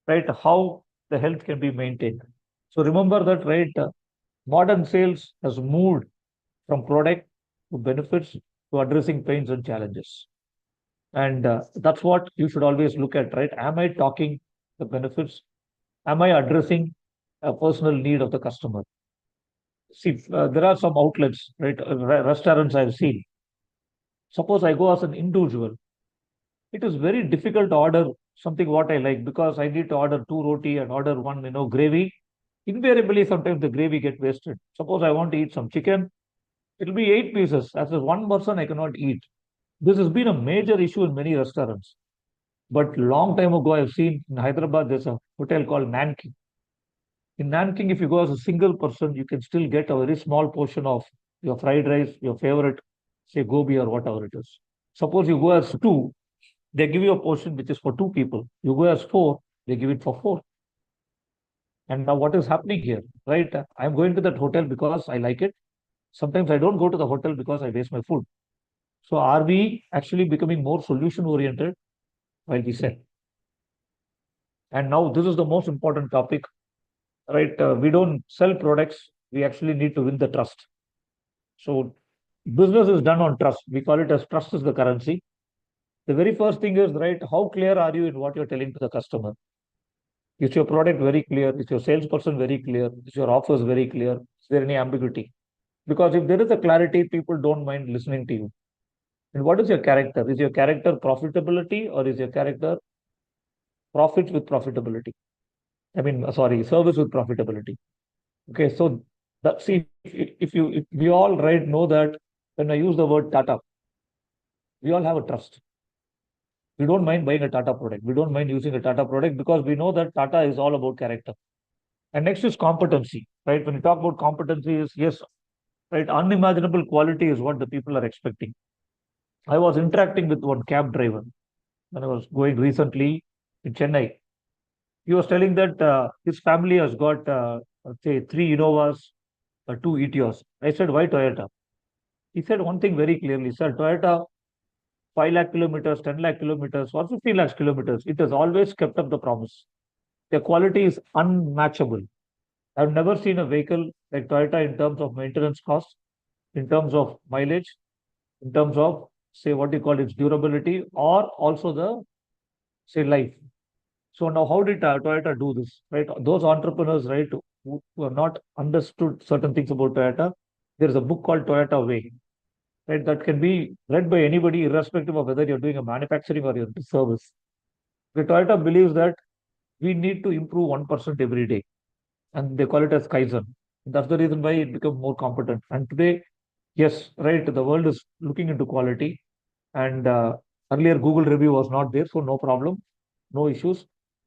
S4: right, how the health can be maintained. So remember that, right, modern sales has moved from product to benefits to addressing pains and challenges. And that's what you should always look at, right? Am I talking the benefits? Am I addressing a personal need of the customer? See, there are some outlets, right? Restaurants I've seen. Suppose I go as an individual, it is very difficult to order something what I like because I need to order two roti and order one, gravy. Invariably, sometimes the gravy get wasted. Suppose I want to eat some chicken, it'll be 8 pieces. As a one person, I cannot eat. This has been a major issue in many restaurants. But long time ago, I've seen in Hyderabad, there's a hotel called Nanking. In Nanking, if you go as a single person, you can still get a very small portion of your fried rice, your favorite, say gobi or whatever it is. Suppose you go as two, they give you a portion which is for two people. You go as four, they give it for four. And now what is happening here, right? I'm going to that hotel because I like it. Sometimes I don't go to the hotel because I waste my food. So are we actually becoming more solution oriented while we sell? And now this is the most important topic, right? We don't sell products. We actually need to win the trust. So business is done on trust. We call it as trust is the currency. The very first thing is, right, how clear are you in what you're telling to the customer? Is your product very clear? Is your salesperson very clear? Is your offers very clear? Is there any ambiguity? Because if there is a clarity, people don't mind listening to you. And what is your character? Is your character profitability or is your character profit with profitability? Service with profitability. Okay, so that, see, if we all right know that when I use the word Tata, we all have a trust. We don't mind buying a Tata product. We don't mind using a Tata product because we know that Tata is all about character. And next is competency, right? When you talk about competency is, yes, right, unimaginable quality is what the people are expecting. I was interacting with one cab driver when I was going recently in Chennai. He was telling that his family has got, say, 3 Innovas, 2 Etios. I said, why Toyota? He said one thing very clearly, sir, Toyota, 5 lakh kilometers, 10 lakh kilometers, or 50 lakh kilometers, it has always kept up the promise. The quality is unmatchable. I've never seen a vehicle like Toyota in terms of maintenance cost, in terms of mileage, in terms of, say, what you call its durability, or also the, say, life. So now how did Toyota do this, right? Those entrepreneurs, right, who have not understood certain things about Toyota, there is a book called Toyota Way, right? That can be read by anybody, irrespective of whether you're doing a manufacturing or you're doing service. The Toyota believes that we need to improve 1% every day. And they call it as Kaizen. That's the reason why it becomes more competent. And today, yes, right, the world is looking into quality. And earlier, Google review was not there, so no problem, no issues.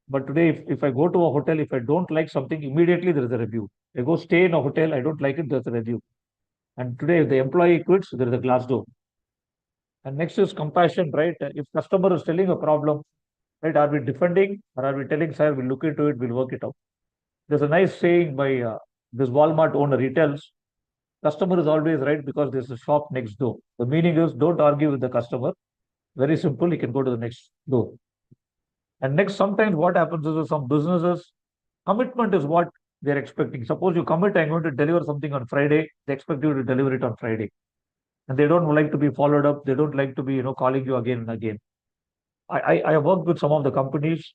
S4: But today, if I go to a hotel, if I don't like something, immediately there is a review. I go stay in a hotel, I don't like it, there's a review. And today, if the employee quits, there is a glass door. And next is compassion, right? If customer is telling a problem, right, are we defending or are we telling, sir, we'll look into it, we'll work it out? There's a nice saying by this Walmart owner. He tells, customer is always right because there's a shop next door. The meaning is don't argue with the customer. Very simple, he can go to the next door. And next, sometimes what happens is some businesses, commitment is what they're expecting. Suppose you commit, I'm going to deliver something on Friday, they expect you to deliver it on Friday. And they don't like to be followed up. They don't like to be, calling you again and again. I have worked with some of the companies.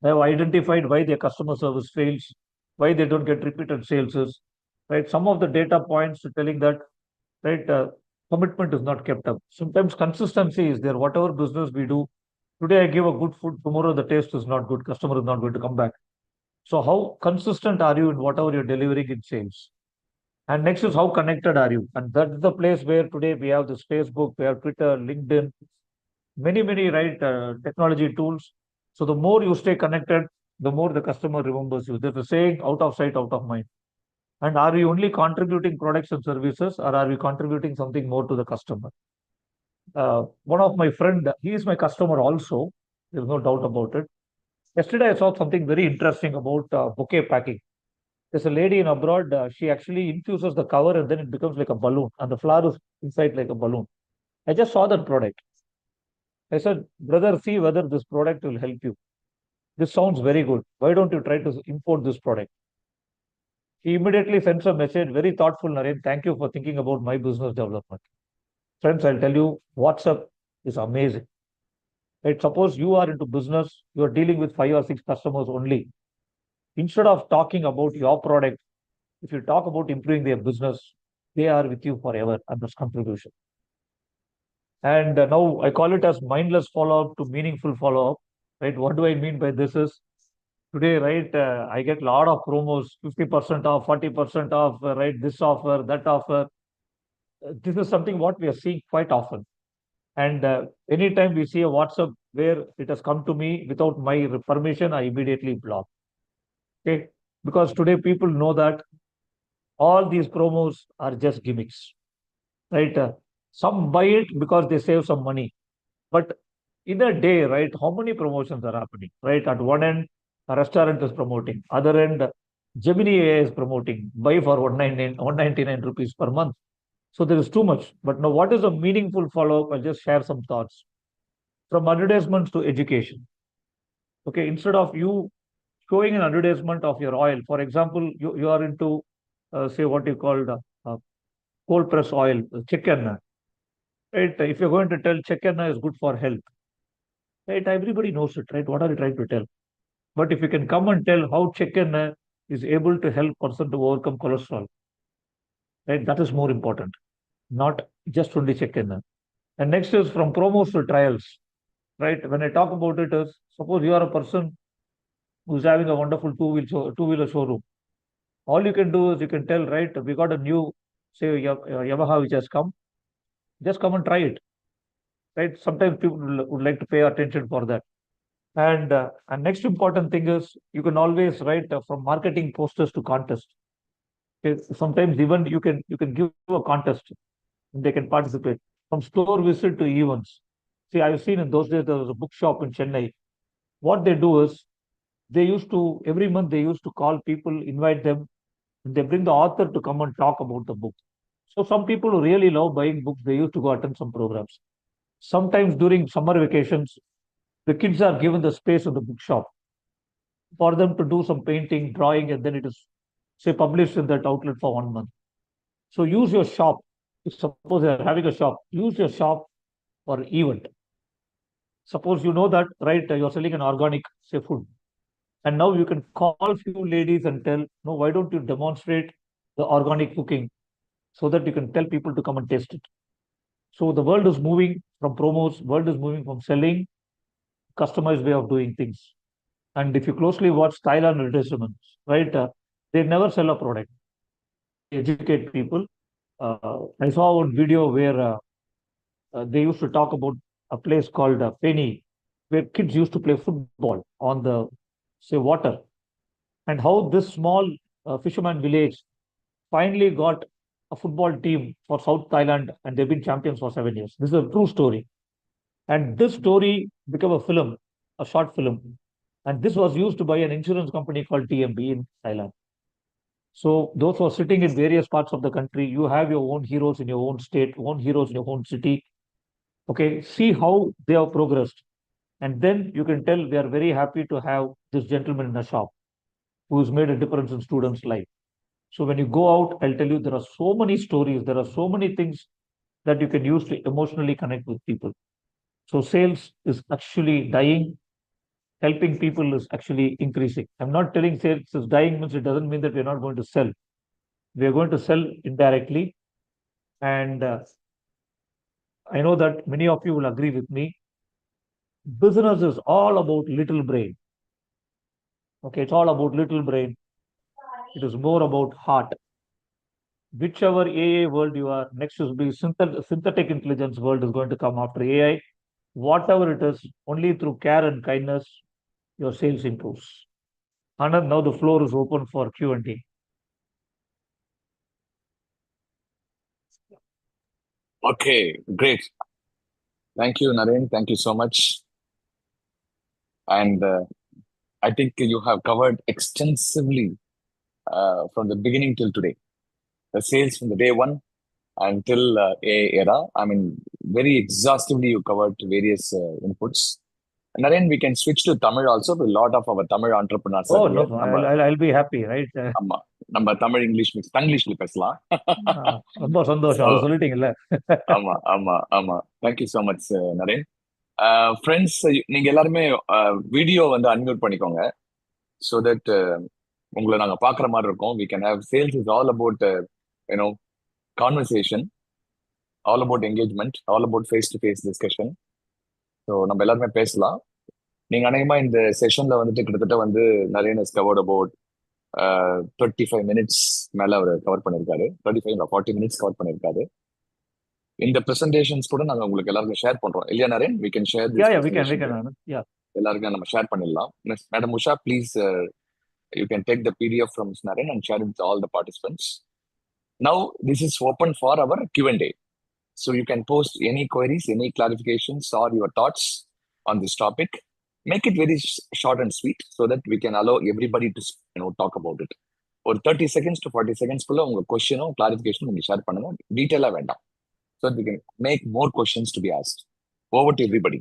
S4: They have identified why their customer service fails, why they don't get repeated sales, right? Some of the data points telling that, right, commitment is not kept up. Sometimes consistency is there. Whatever business we do, today I give a good food, tomorrow the taste is not good, customer is not going to come back. So how consistent are you in whatever you're delivering in sales? And next is how connected are you? And that's the place where today we have this Facebook, we have Twitter, LinkedIn, many, right, technology tools. So the more you stay connected, the more the customer remembers you. There's a saying, out of sight, out of mind. And are we only contributing products and services, or are we contributing something more to the customer? One of my friend, he is my customer also. There's no doubt about it. Yesterday, I saw something very interesting about bouquet packing. There's a lady in abroad, she actually infuses the cover and then it becomes like a balloon, and the flower is inside like a balloon. I just saw that product. I said, brother, see whether this product will help you. This sounds very good. Why don't you try to import this product? He immediately sends a message, very thoughtful, Naren. Thank you for thinking about my business development. Friends, I'll tell you, WhatsApp is amazing. Right? Suppose you are into business, you are dealing with 5 or 6 customers only. Instead of talking about your product, if you talk about improving their business, they are with you forever and this contribution. And now I call it as mindless follow-up to meaningful follow-up. Right? What do I mean by this is today, right? I get a lot of promos, 50% off, 40% off, right? This offer, that offer. This is something what we are seeing quite often. And anytime we see a WhatsApp where it has come to me without my permission, I immediately block. Okay. Because today people know that all these promos are just gimmicks, right? Some buy it because they save some money. But in a day, right, how many promotions are happening, right? At one end, a restaurant is promoting. Other end, Gemini AI is promoting. Buy for 199 rupees per month. So there is too much. But now, what is a meaningful follow-up? I'll just share some thoughts. From advertisements to education. Okay, instead of you showing an advertisement of your oil, for example, you are into, say, what you call cold press oil, chicken. Right? If you're going to tell chicken is good for health, right? Everybody knows it, right? What are you trying to tell? But if you can come and tell how chicken is able to help person to overcome cholesterol, right? That is more important, not just only chicken. And next is from promos to trials, right? When I talk about it is, suppose you are a person who's having a wonderful two-wheeler showroom. All you can do is you can tell, right? We got a new, say, Yamaha which has come. Just come and try it, right? Sometimes people would like to pay attention for that. And next important thing is you can always write from marketing posters to contest. Okay? Sometimes even you can give a contest and they can participate. From store visit to events. See, I've seen in those days there was a bookshop in Chennai. What they do is they used to every month they used to call people, invite them, and they bring the author to come and talk about the book. So some people who really love buying books, they used to go attend some programs. Sometimes during summer vacations, the kids are given the space of the bookshop for them to do some painting, drawing, and then it is, say, published in that outlet for 1 month. So use your shop. If suppose you are having a shop, use your shop for event. Suppose you know that, right, you're selling an organic, say, food. And now you can call a few ladies and tell, no, why don't you demonstrate the organic cooking so that you can tell people to come and taste it. So the world is moving from promos, world is moving from selling, customized way of doing things. And if you closely watch Thailand advertisements, right, they never sell a product. They educate people. I saw one video where they used to talk about a place called Penny, where kids used to play football on the, say, water, and how this small fisherman village finally got a football team for South Thailand, and they've been champions for 7 years. This is a true story. And this story became a film, a short film. And this was used by an insurance company called TMB in Thailand. So those who are sitting in various parts of the country, you have your own heroes in your own state, own heroes in your own city. Okay, see how they have progressed. And then you can tell we are very happy to have this gentleman in a shop who's made a difference in students' life. So when you go out, I'll tell you there are so many stories, there are so many things that you can use to emotionally connect with people. So sales is actually dying, helping people is actually increasing. I'm not telling sales is dying means it doesn't mean that we're not going to sell. We are going to sell indirectly. And I know that many of you will agree with me. Business is all about little brain. Okay, it's all about little brain. It is more about heart. Whichever AI world you are, next will be synthetic intelligence world is going to come after AI. Whatever it is, only through care and kindness, your sales improves. Anand, now the floor is open for Q&A.
S2: Okay, great. Thank you, Naren. Thank you so much. And I think you have covered extensively from the beginning till today. The sales from the day one until A era. I mean, very exhaustively you covered various inputs. Naren, we can switch to Tamil also. A lot of our Tamil entrepreneurs are
S4: Oh,
S2: here.
S4: no, I'll be happy, right?
S2: ஆமா நம்ம Tamil English mix தங்கிலீஷ்ல பேசலாம்.
S4: ரொம்ப சந்தோஷம், அது சொல்லிட்டீங்கல்ல.
S2: ஆமா ஆமா ஆமா. Thank you so much Naren. Friends, நீங்க எல்லாருமே வீடியோ வந்து அன்மியூட் பண்ணிக்கோங்க. ஸோ தட் உங்களை நாங்க பாக்குற மாதிரி இருக்கும். We can have sales is all about you know conversation, all about engagement, all about face to face discussion. So நம்ம எல்லாருமே பேசலாம். நீங்க அநேகமா இந்த செஷன்ல வந்துட்டு கிட்டத்தட்ட வந்து Naren is covered about 35 minutes மேல அவர் கவர் பண்ணிருக்காரு. 40 மினிட்ஸ் கவர் பண்ணிருக்காரு. இந்த பிரசன்டேஷன்ஸ் கூட நாங்க உங்களுக்கு எல்லாருக்கும் ஷேர் பண்றோம் இல்லையா Naren? we can share this presentation. எல்லாருக்கும் நம்ம ஷேர் பண்ணிடலாம். Madam Usha, please you can take the PDF from Naren and share it with all the participants. Now this is open for our Q&A, so you can post any queries, any clarifications or your thoughts on this topic. Make it very short and sweet so that we can allow everybody to talk about it. ஒரு 30 seconds to 40 seconds குள்ள உங்க கொஸ்டினும் கிளாரிஃபிகேஷனும் நீங்க share பண்ணுங்க. டீட்டெயிலா வேண்டாம். So that we can make more questions to be asked. Over to everybody.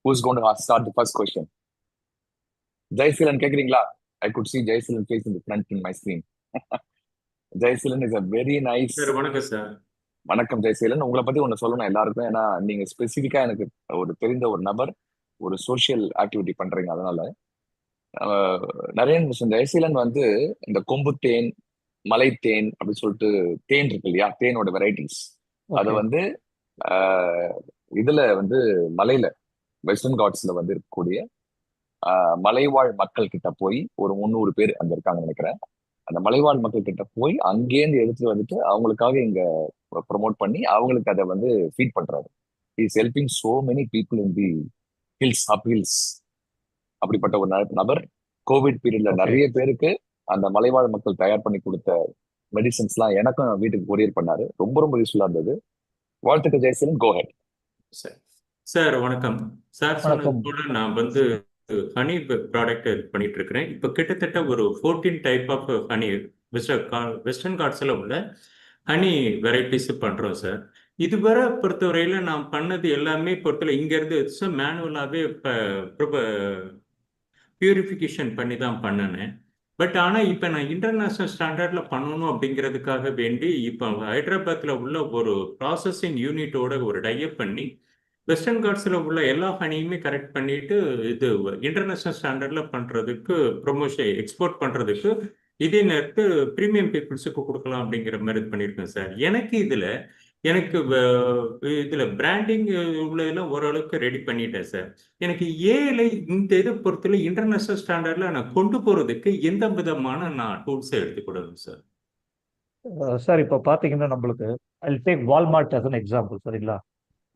S2: Who's going to start the first question? Jayasilan கேக்குறீங்களா? I could see Jayasilan face in the front in my screen. Jayasilan is a very nice.
S5: Sir வணக்கம் sir.
S2: வணக்கம் ஜெயசீலன். உங்களை பத்தி ஒண்ணு சொல்லணும் எல்லாருக்கும். ஏன்னா நீங்க ஸ்பெசிஃபிக்கா எனக்கு ஒரு தெரிந்த ஒரு நபர், ஒரு சோசியல் ஆக்டிவிட்டி பண்றீங்க. அதனால நரேன், மிஸ்டர் ஜெயசீலன் வந்து இந்த கொம்பு தேன், மலை தேன் அப்படின்னு சொல்லிட்டு தேன் இருக்கு இல்லையா, தேனோட வெரைட்டிஸ், அதை வந்து இதுல வந்து மலையில வெஸ்டர்ன் காட்ஸ்ல வந்து இருக்கக்கூடிய மலைவாழ் மக்கள் கிட்ட போய் ஒரு 300 பேர் அங்க இருக்காங்கன்னு நினைக்கிறேன். அந்த மலைவாழ் மக்கள் கிட்ட போய் அங்கேருந்து எடுத்து வந்துட்டு அவங்களுக்காக இங்க ப்ரொமோட் பண்ணி அவங்களுக்கு அதை வந்து ஃபீட் பண்றாரு. Is helping so many people in the hills, up hills. அப்படிப்பட்ட ஒரு நபர் கோவிட் பீரியட்ல நிறைய பேருக்கு அந்த மலைவாழ் மக்கள் தயார் பண்ணி கொடுத்த மெடிசன்ஸ் எல்லாம் எனக்கும் வீட்டுக்கு கொரியர் பண்ணாரு. ரொம்ப ரொம்ப யூஸ்ஃபுல்லா இருந்தது. வாழ்த்துக்கள் ஜெயசீலன், கோ ஹெட்.
S5: சார் வணக்கம் சார். சொன்னது போல நான் வந்து ஹனி ப்ராடக்ட் பண்ணிட்டு இருக்கிறேன். இப்போ கிட்டத்தட்ட ஒரு 14 டைப் ஆஃப் ஹனி வெஸ்டர்ன் காட்ஸ்ல உள்ள ஹனி வெரைட்டிஸ் பண்றோம் சார். இதுவரை பொறுத்தவரையில நான் பண்ணது எல்லாமே பொறுத்தவரை இங்க இருந்து மேனுவலாவே பியூரிஃபிகேஷன் பண்ணி தான் பண்ணினேன். பட் ஆனால் இப்போ நான் இன்டர்நேஷ்னல் ஸ்டாண்டர்டில் பண்ணணும் அப்படிங்கிறதுக்காக வேண்டி இப்போ ஹைதராபாத்தில் உள்ள ஒரு ப்ராசஸிங் யூனிட்டோட ஒரு டைப் பண்ணி வெஸ்டர்ன் காட்ஸில் உள்ள எல்லா ஹனியுமே கரெக்ட் பண்ணிட்டு இது இன்டர்நேஷ்னல் ஸ்டாண்டர்டில் பண்ணுறதுக்கு ப்ரொமோஷன் எக்ஸ்போர்ட் பண்ணுறதுக்கு இதே நேரத்து ப்ரீமியம் பீப்புள்ஸுக்கு கொடுக்கலாம் அப்படிங்கிற மாதிரி இது பண்ணியிருக்கேன் சார். எனக்கு இதில் பிராண்டிங் உள்ளதெல்லாம் ஓரளவுக்கு ரெடி பண்ணிட்டேன் சார். எனக்கு ஏஐல இந்த இதை பொறுத்தவரை இன்டர்நேஷ்னல் ஸ்டாண்டர்டில் நான் கொண்டு போகிறதுக்கு எந்த விதமான நான் டூல்ஸை எடுத்துக்கூடாது சார்?
S4: சார் இப்போ பார்த்தீங்கன்னா நம்மளுக்கு I take Walmart as an example, சரிங்களா?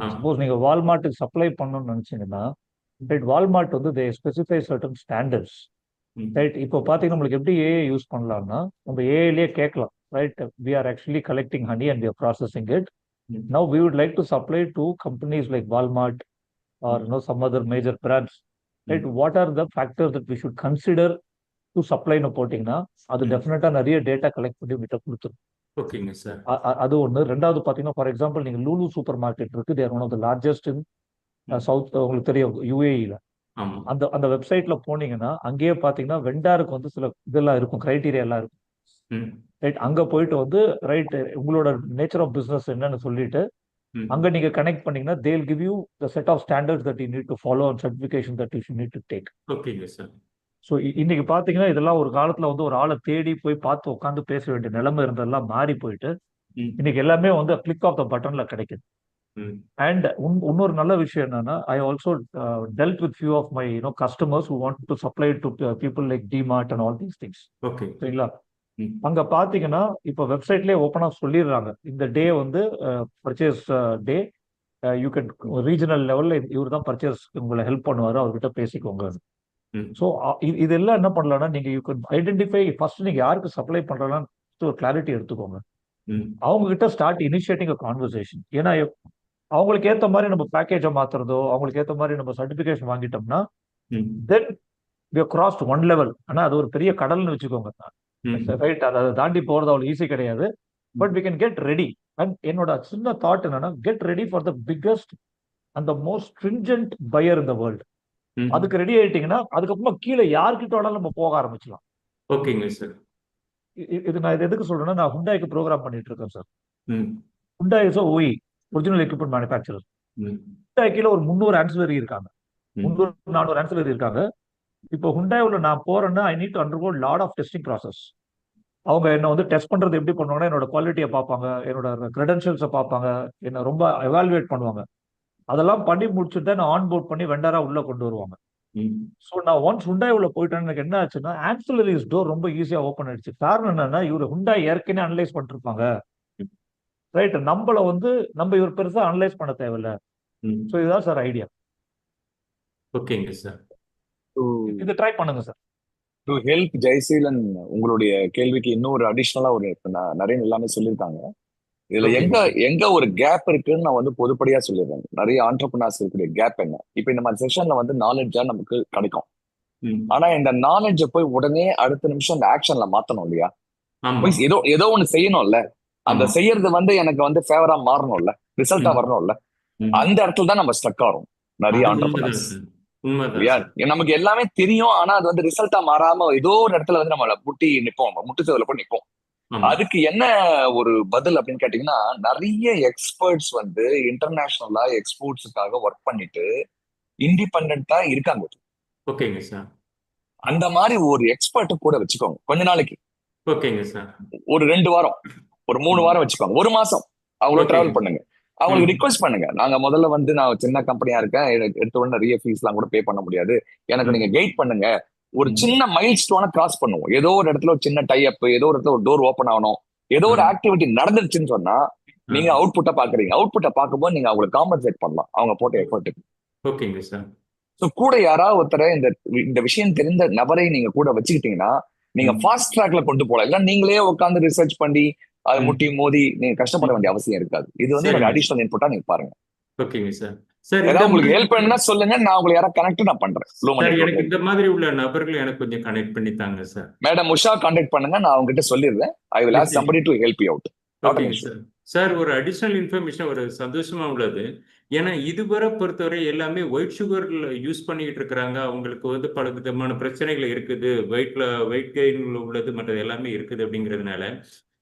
S4: சப்போஸ் நீங்கள் வால்மார்ட்டுக்கு சப்ளை பண்ணணும்னு நினச்சிங்கன்னா, ரைட், வால்மார்ட் வந்து தே ஸ்பெசிஃபை சர்டன் ஸ்டாண்டர்ட்ஸ், ரைட். இப்போ பார்த்தீங்கன்னா நம்மளுக்கு எப்படி ஏஐ யூஸ் பண்ணலாம்னா, நம்ம ஏஐலேயே கேட்கலாம், right, we are actually collecting honey and we are processing it. Now we would like to supply to companies like Walmart or some other major brands, right? What are the factors that we should consider to supply னு போட்டிங்கன்னா அது டெஃபினட்டா நிறைய data collect பண்ணி விட்ட கொடுத்துரும்.
S5: ஓகேங்க sir.
S4: அது ஒன்று. ரெண்டாவது பார்த்தீங்கன்னா, ஃபார் எக்ஸாம்பிள் நீங்கள் லூலு சூப்பர் மார்க்கெட் இருக்கு, there one of the largest in south, உங்களுக்கு தெரியும், யுஏஇல. அந்த வெப்சைட்ல போனீங்கன்னா அங்கேயே பார்த்தீங்கன்னா வெண்டாருக்கு வந்து சில இதெல்லாம் இருக்கும், கிரைட்டீரியா எல்லாம் இருக்கும், ரைட். அங்க போயிட்டு வந்து ரைட் உங்களோட நேச்சர் ஆஃப் பிசினஸ் என்னன்னு சொல்லிட்டு அங்க நீங்க கனெக்ட் பண்ணீங்கன்னா they will give you the set of standards that you need to follow and certification that you need to take.
S5: ஓகேங்க சார்.
S4: ஸோ இன்னைக்கு பாத்தீங்கன்னா இதெல்லாம் ஒரு காலத்துல வந்து ஒரு ஆளை தேடி போய் பார்த்து உட்காந்து பேச வேண்டிய நிலைமை இருந்ததெல்லாம் மாறி போயிட்டு இன்னைக்கு எல்லாமே வந்து கிளிக் ஆஃப் த பட்டன்ல கிடைக்குது. அண்ட் இன்னொரு நல்ல விஷயம் என்னன்னா, I also dealt with few of my customers who want to supply to people like DMart and all these things.
S5: Okay,
S4: சரிங்களா? அங்க பாத்தீங்கன்னா இப்ப வெப்சைட்லயே ஓப்பனா சொல்லிடுறாங்க, இந்த டே வந்து purchase day, you can regional லெவல்ல இவர் தான் பர்ச்சேஸ் உங்களை ஹெல்ப் பண்ணுவாரு, அவர்கிட்ட பேசிக்கோங்க. ஸோ இதெல்லாம் என்ன பண்ணலாம்னா, நீங்க யூ கேன் ஐடென்டிஃபை ஃபர்ஸ்ட் நீங்க யாருக்கு சப்ளை பண்றலாம்னு ஒரு கிளாரிட்டி எடுத்துக்கோங்க. அவங்க கிட்ட ஸ்டார்ட் இனிஷியேட்டிங் அ கான்வர்சேஷன். ஏன்னா அவங்களுக்கு ஏற்ற மாதிரி நம்ம பேக்கேஜை மாத்துறதோ, அவங்களுக்கு ஏற்ற மாதிரி நம்ம certification வாங்கிட்டோம்னா Then we have crossed one level. ஆனா அது ஒரு பெரிய கடல்னு வச்சுக்கோங்க. ரைட், அதை தாண்டி போறது அவ்வளவு ஈஸி கிடையாது. But we can get ready. And என்னோட சின்ன தாட் என்னன்னா, get ready for the biggest and the most stringent buyer in the world. அதுக்கு ரெடி ஆயிட்டீங்கன்னா அதுக்கப்புறமா கீழே யார்கிட்ட வேணாலும் நம்ம போக ஆரம்பிச்சலாம்.
S5: ஓகேங்க சார்.
S4: இது நான் எதுக்கு சொல்றேன்னா, நான் ஹுண்டாய்க்கு ப்ரோக்ராம் பண்ணிட்டு இருக்கேன் sir. Hyundai is OE, original equipment manufacturer. Hyundai கீழே ஒரு 300 ஆன்சிலரி இருக்காங்க, 300-400 ஆன்சிலரி இருக்காங்க. இப்போ ஹுண்டாய்ல நான் போறேன்னா I need to undergo lot of testing process. அவங்க என்ன வந்து டெஸ்ட் பண்றது எப்படி பண்ணுவாங்கன்னா, என்னோட குவாலிட்டியை பார்ப்பாங்க, என்னோட கிரெடென்ஷியல்ஸை பார்ப்பாங்க, என்ன ரொம்ப எவாலுவேட் பண்ணுவாங்க. அதெல்லாம் பண்ணி முடிச்சுட்டு நான் ஆன் போர்ட் பண்ணி வெண்டரா உள்ள கொண்டு வருவாங்க. ஸோ நான் ஒன்ஸ் ஹுண்டாய் உள்ள போயிட்டேன்னு எனக்கு என்ன ஆச்சுன்னா, ஆன்சிலரிஸ் டோர் ரொம்ப ஈஸியா ஓப்பன் ஆயிடுச்சு. காரணம் என்னன்னா, இவர் ஹுண்டாய் ஏற்கனவே அனலைஸ் பண்ணிருப்பாங்க. ரைட், நம்மள வந்து நம்ம இவர் பெருசா அனலைஸ் பண்ண தேவையில்ல. ஸோ இதுதான் சார் ஐடியா.
S5: ஓகேங்க சார்.
S4: இது ட்ரை பண்ணுங்க சார்.
S2: டு ஹெல்ப் ஜெயசீலன், உங்களுடைய கேள்விக்கு இன்னொரு அடிஷ்னலா ஒரு நிறைய எல்லாமே சொல்லியிருக்காங்க. இதுல எங்க ஒரு கேப் இருக்குன்னு நான் வந்து பொதுப்படியா சொல்லிடுறேன். நிறைய ஆண்டர்பிரினர்ஸ் இருக்கக்கூடிய கேப் என்ன? இப்ப இந்த மாதிரி செஷன்ல வந்து நாலேஜா நமக்கு கிடைக்கும். ஆனா இந்த நாலேஜ போய் உடனே அடுத்த நிமிஷம் அந்த ஆக்ஷன்ல மாத்தணும் இல்லையா? ஏதோ ஒண்ணு செய்யணும்ல. அந்த செய்யறது வந்து எனக்கு வந்து ஃபேவரா மாறணும்ல, ரிசல்ட்டா வரணும்ல. அந்த இடத்துல தான் நம்ம ஸ்டக் ஆகும் நிறைய ஆண்டர்பிரினர்ஸ். நமக்கு எல்லாமே தெரியும், ஆனா அது வந்து ரிசல்ட்டா மாறாம ஏதோ ஒரு இடத்துல வந்து நம்ம முட்டு சேவல போய் நிப்போம். அதுக்கு என்ன ஒரு பதில் அப்படின்னு கேட்டீங்கன்னா, நிறைய எக்ஸ்பர்ட்ஸ் வந்து இன்டர்நேஷனலா எக்ஸ்போர்ட்ஸுக்காக ஒர்க் பண்ணிட்டு இண்டிபெண்டா இருக்காங்க.
S5: ஓகேங்க சார்.
S2: அந்த மாதிரி ஒரு எக்ஸ்பர்ட் கூட வச்சுக்கோங்க கொஞ்ச நாளைக்கு.
S5: ஓகேங்க சார்.
S2: ஒரு 2 வாரம், ஒரு 3 வாரம் வச்சுக்கோங்க, 1 மாசம் அவங்கள டிராவல் பண்ணுங்க. அவங்களுக்கு ரிக்வெஸ்ட் பண்ணுங்க, நாங்க முதல்ல வந்து நான் சின்ன கம்பெனியா இருக்கேன், எடுத்த உடனே நிறைய ஃபீஸ் எல்லாம் கூட பே பண்ண முடியாது, எனக்கு நீங்க கைட் பண்ணுங்க. ஒரு சின்ன மைல் ஸ்டோனை கிராஸ் பண்ணுவோம். ஏதோ ஒரு இடத்துல ஒரு சின்ன டை அப், ஏதோ ஒரு இடத்துல ஒரு டோர் ஓப்பன் ஆகணும், ஏதோ ஒரு ஆக்டிவிட்டி நடந்துருச்சுன்னு சொன்னா நீங்க அவுட்புட்டை பாக்குறீங்க. அவுட்புட்டை பார்க்கும்போது நீங்க அவங்களுக்கு காம்பன்சேட் பண்ணலாம் அவங்க போட்ட எஃபர்ட்டுக்கு.
S5: ஓகேங்க சார்.
S2: ஸோ கூட யாராவது ஒருத்தரை இந்த விஷயம் தெரிந்த நபரை நீங்க கூட வச்சுக்கிட்டீங்கன்னா நீங்க ஃபாஸ்ட் ட்ராக்ல கொண்டு போகலாம். இல்ல நீங்களே உட்காந்து ரிசர்ச் பண்ணி அதை முட்டி மோதி நீங்க கஷ்டப்பட வேண்டிய அவசியம் இருக்காது. இது வந்து ஒரு அடிஷனல் இன்புட்டா நீங்க பாருங்க.
S5: ஓகேங்க சார். சார்
S2: ஏதாவது உங்களுக்கு ஹெல்ப் பண்ணுன்னா சொல்லுங்க, நான் உங்களுக்கு யாராவது கனெக்ட் நான் பண்றேன்.
S5: எனக்கு இந்த மாதிரி உள்ள நபர்கள் எனக்கு கொஞ்சம் கனெக்ட் பண்ணி தாங்க சார்.
S2: மேடம் உஷா கான்டாக்ட் பண்ணுங்க, நான் அவங்க கிட்ட சொல்லிடுறேன். I will ask somebody to help you out.
S5: ஓகேங்க சார். சார் ஒரு அடிஷனல் இன்ஃபர்மேஷன் ஒரு சந்தோஷமா உள்ளது. ஏன்னா இதுவரை பொறுத்தவரை எல்லாமே ஒயிட் சுகர்ல யூஸ் பண்ணிட்டு இருக்கிறாங்க. அவங்களுக்கு வந்து பல விதமான பிரச்சனைகள் இருக்குது, வெயிட் கெயின் உள்ளது, மற்றது எல்லாமே இருக்குது. அப்படிங்கிறதுனால